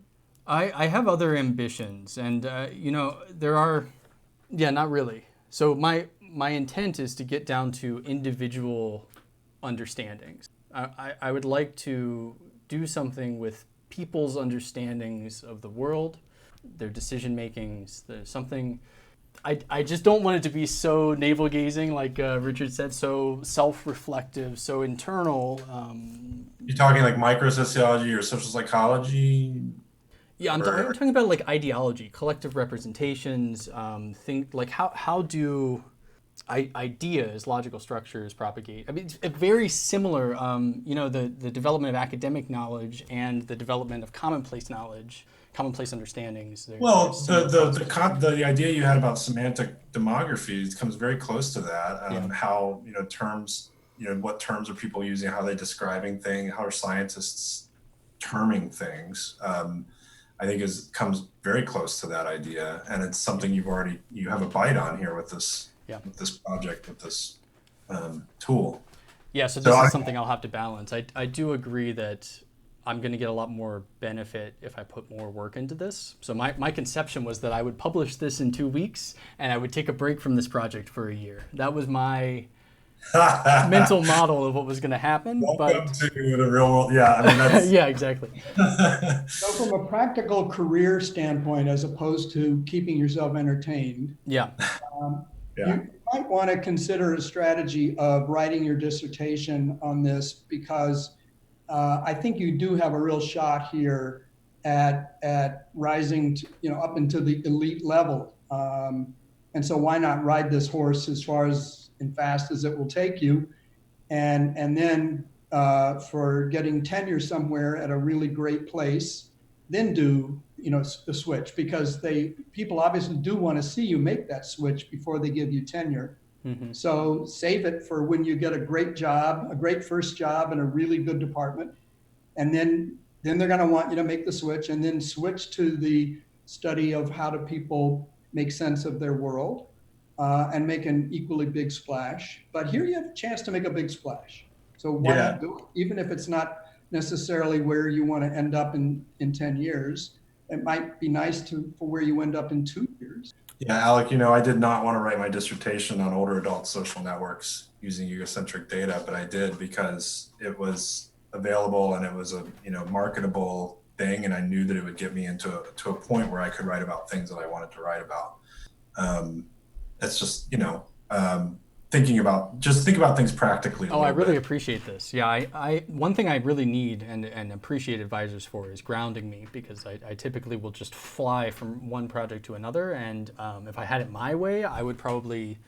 I have other ambitions, and there are, not really. So my intent is to get down to individual understandings. I would like to do something with people's understandings of the world, their decision makings. There's something. I just don't want it to be so navel gazing, like Richard said, so self-reflective, so internal. You're talking like microsociology or social psychology? Yeah, I'm talking about like ideology, collective representations. Think like how do ideas, logical structures propagate? I mean, it's very similar. The development of academic knowledge and the development of commonplace knowledge, commonplace understandings. Well, the idea you had about semantic demography comes very close to that. How terms, what terms are people using? How are they describing things? How are scientists terming things? I think comes very close to that idea, and it's something you have a bite on here with this with this project, with this tool. Yeah, so this is something I'll have to balance. I do agree that I'm going to get a lot more benefit if I put more work into this. So my conception was that I would publish this in 2 weeks and I would take a break from this project for a year. That was my mental model of what was going to happen. Welcome to the real world. Yeah, I mean that's yeah, exactly. So from a practical career standpoint, as opposed to keeping yourself entertained, you might want to consider a strategy of writing your dissertation on this, because I think you do have a real shot here at rising up into the elite level. And so why not ride this horse as far as and fast as it will take you, and then for getting tenure somewhere at a really great place, then do the switch, because people obviously do want to see you make that switch before they give you tenure. Mm-hmm. So save it for when you get a great job, a great first job in a really good department, and then they're going to want you to make the switch, and then switch to the study of how do people make sense of their world. And make an equally big splash. But here you have a chance to make a big splash. So why not do it? Even if it's not necessarily where you want to end up in 10 years, it might be nice for where you end up in 2 years. Yeah, Alec, I did not want to write my dissertation on older adult social networks using egocentric data, but I did because it was available and it was a marketable thing, and I knew that it would get me to a point where I could write about things that I wanted to write about. That's just, think about things practically. I really appreciate this. Yeah, I one thing I really need and appreciate advisors for is grounding me, because I typically will just fly from one project to another. And if I had it my way, I would probably,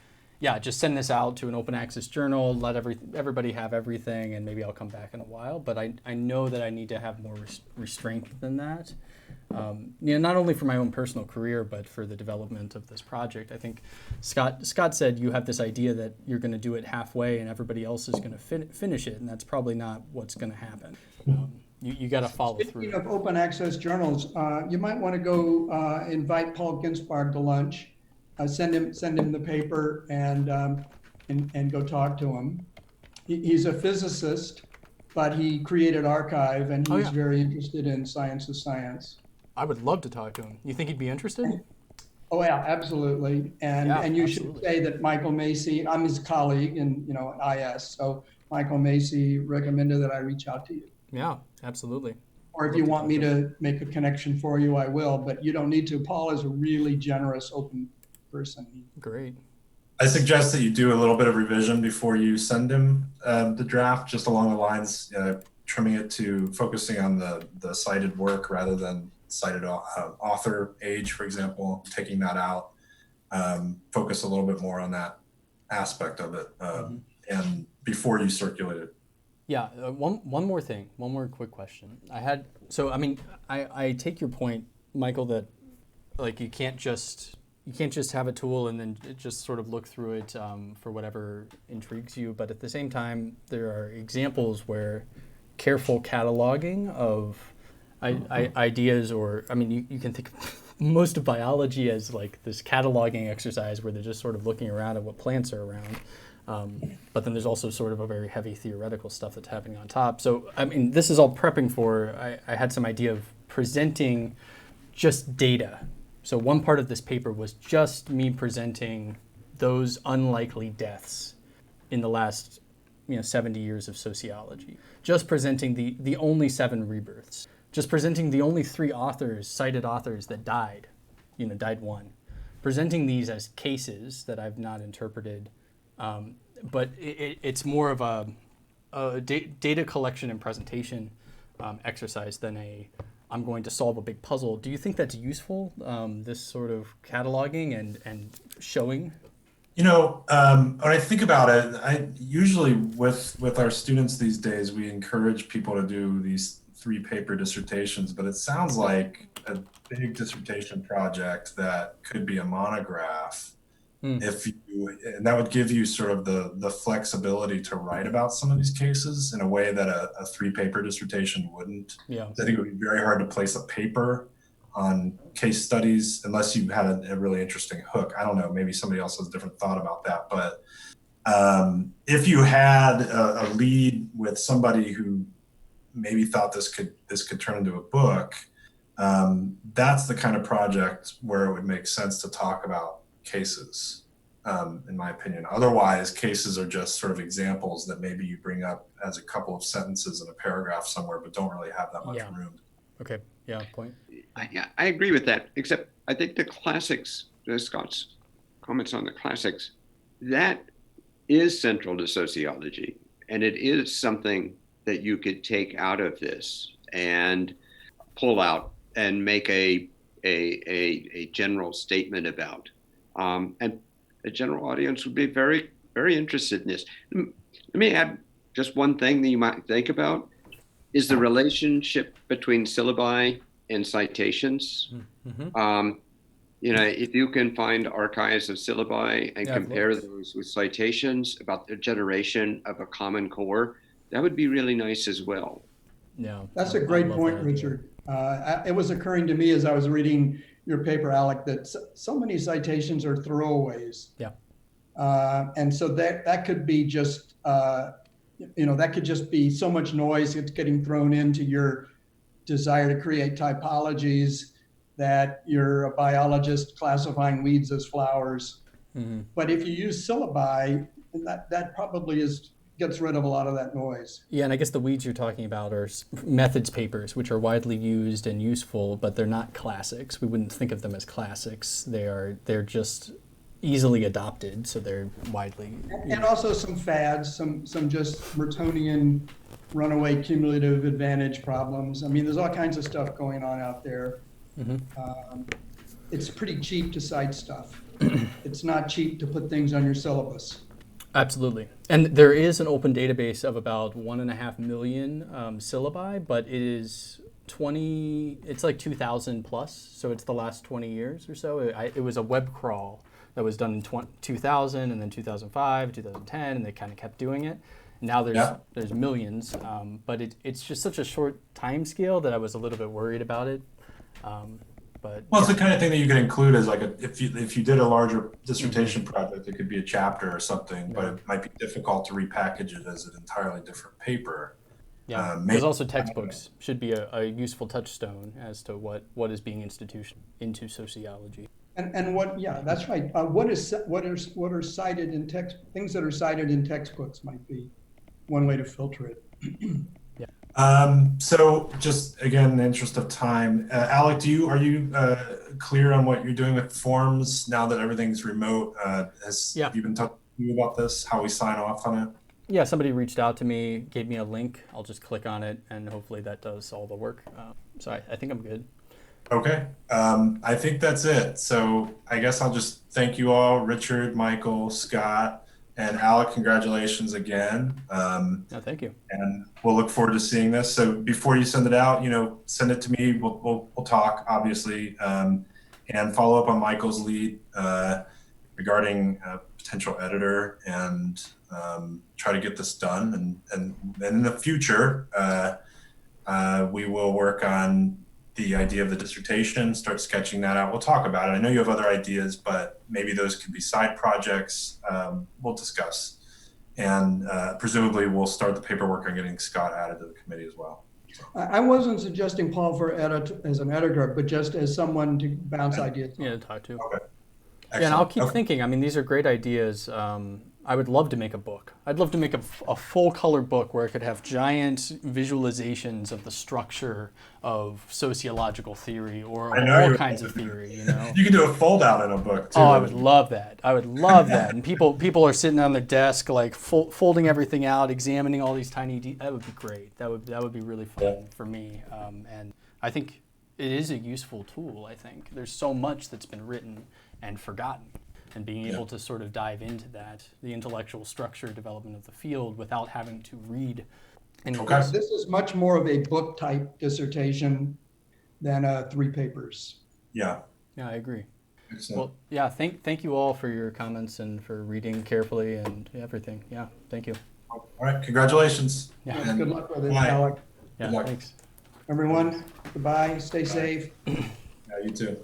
just send this out to an open access journal, let everybody have everything, and maybe I'll come back in a while. But I know that I need to have more restraint than that. Not only for my own personal career, but for the development of this project. I think Scott said you have this idea that you're going to do it halfway and everybody else is going to finish it, and that's probably not what's going to happen. You got to follow through. Speaking of open access journals, you might want to go invite Paul Ginsberg to lunch, send him the paper, and go talk to him. He's a physicist, but he created Archive, and Oh, he's yeah. very interested in science of science. I would love to talk to him. You think he'd be interested? Oh yeah, absolutely. Yeah, And you should absolutely. say that Michael Macy, I'm his colleague in IS, so Michael Macy recommended that I reach out to you. Yeah, absolutely. Or if Love you to want talk me to him. to make a connection for you, I will, but you don't need to. Paul is a really generous, open person. Great. I suggest that you do a little bit of revision before you send him the draft, just along the lines, trimming it to focusing on the cited work rather than cited author age, for example, taking that out. Focus a little bit more on that aspect of it, and before you circulate it. Yeah, one more thing, one more quick question. I take your point, Michael, that like you can't just have a tool and then just sort of look through it for whatever intrigues you. But at the same time, there are examples where careful cataloging of ideas, or I mean, you can think of most of biology as like this cataloging exercise where they're just sort of looking around at what plants are around. But then there's also sort of a very heavy theoretical stuff that's happening on top. So, I mean, this is all prepping for, I had some idea of presenting just data. So one part of this paper was just me presenting those unlikely deaths in the last 70 years of sociology. Just presenting the only 7 rebirths. Just presenting the only 3 cited authors that died, died one. Presenting these as cases that I've not interpreted. But it's more of a data collection and presentation exercise than I'm going to solve a big puzzle. Do you think that's useful, this sort of cataloging and showing? When I think about it, I usually with our students these days, we encourage people to do these 3-paper dissertations, but it sounds like a big dissertation project that could be a monograph. And that would give you sort of the flexibility to write about some of these cases in a way that a 3-paper dissertation wouldn't. Yeah. I think it would be very hard to place a paper on case studies unless you had a really interesting hook. I don't know, maybe somebody else has a different thought about that. But if you had a lead with somebody who maybe thought this could turn into a book, that's the kind of project where it would make sense to talk about cases, in my opinion. Otherwise, cases are just sort of examples that maybe you bring up as a couple of sentences in a paragraph somewhere, but don't really have that much room. Okay. Yeah. Point. I agree with that, except I think the classics, Scott's comments on the classics, that is central to sociology. And it is something that you could take out of this and pull out and make a general statement about. And a general audience would be very, very interested in this. Let me add just one thing that you might think about is the relationship between syllabi and citations. If you can find archives of syllabi and compare those with citations about the generation of a common core, that would be really nice as well. Yeah, that's a great point, Richard. It was occurring to me as I was reading your paper, Alec, that so many citations are throwaways. Yeah. And so that could be just, that could just be so much noise it's getting thrown into your desire to create typologies that you're a biologist classifying weeds as flowers. But if you use syllabi, that probably gets rid of a lot of that noise. Yeah, and I guess the weeds you're talking about are methods papers, which are widely used and useful, but they're not classics. We wouldn't think of them as classics. They're just easily adopted, so they're widely. And also some fads, some just Mertonian runaway cumulative advantage problems. I mean, there's all kinds of stuff going on out there. It's pretty cheap to cite stuff. It's not cheap to put things on your syllabus. Absolutely. And there is an open database of about 1.5 million syllabi, but it is it's like 2,000 plus. So it's the last 20 years or so. It was a web crawl that was done in 2000 and then 2005, 2010, and they kind of kept doing it. Now there's millions, but it's just such a short time scale that I was a little bit worried about it. But Well, it's the kind of thing that you could include as like if you did a larger dissertation project, it could be a chapter or something, but it might be difficult to repackage it as an entirely different paper. yeah, because also textbooks should be a useful touchstone as to what is being institutionalized into sociology. And what, yeah, that's right. What are cited in text, things that are cited in textbooks might be one way to filter it. So just again, in the interest of time, Alec, are you clear on what you're doing with forms now that everything's remote? Have you been talking to you about this, how we sign off on it? Yeah, somebody reached out to me, gave me a link. I'll just click on it, and hopefully that does all the work. So I think I'm good. Okay. I think that's it. So I guess I'll just thank you all, Richard, Michael, Scott, and Alec. Congratulations again. No, thank you. And we'll look forward to seeing this. So before you send it out, send it to me. We'll talk, obviously, and follow up on Michael's lead regarding a potential editor, and try to get this done. And then in the future, we will work on the idea of the dissertation, start sketching that out. We'll talk about it. I know you have other ideas, but maybe those could be side projects. We'll discuss. And presumably we'll start the paperwork on getting Scott added to the committee as well. I wasn't suggesting Paul as an editor, but just as someone to bounce ideas. Yeah, to talk to. Okay. Yeah, and I'll keep thinking. I mean, these are great ideas. I would love to make a book. I'd love to make a full color book where it could have giant visualizations of the structure of sociological theory or all kinds of theory. You can do a fold out in a book too. Oh, I would love that. I would love that. And people are sitting on their desk like folding everything out, examining all these tiny. That would be great. That would be really fun for me. And I think it is a useful tool. I think there's so much that's been written and forgotten. And being able to sort of dive into that, the intellectual structure development of the field without having to read any of this. This is much more of a book type dissertation than 3 papers. Yeah. Yeah, I agree. Excellent. Well, yeah, thank you all for your comments and for reading carefully and everything. Yeah, thank you. All right. Congratulations. Yeah. Yes, good luck with it, Bye. Alec. Yeah, Good luck. thanks. Everyone, goodbye, stay safe. Yeah, you too.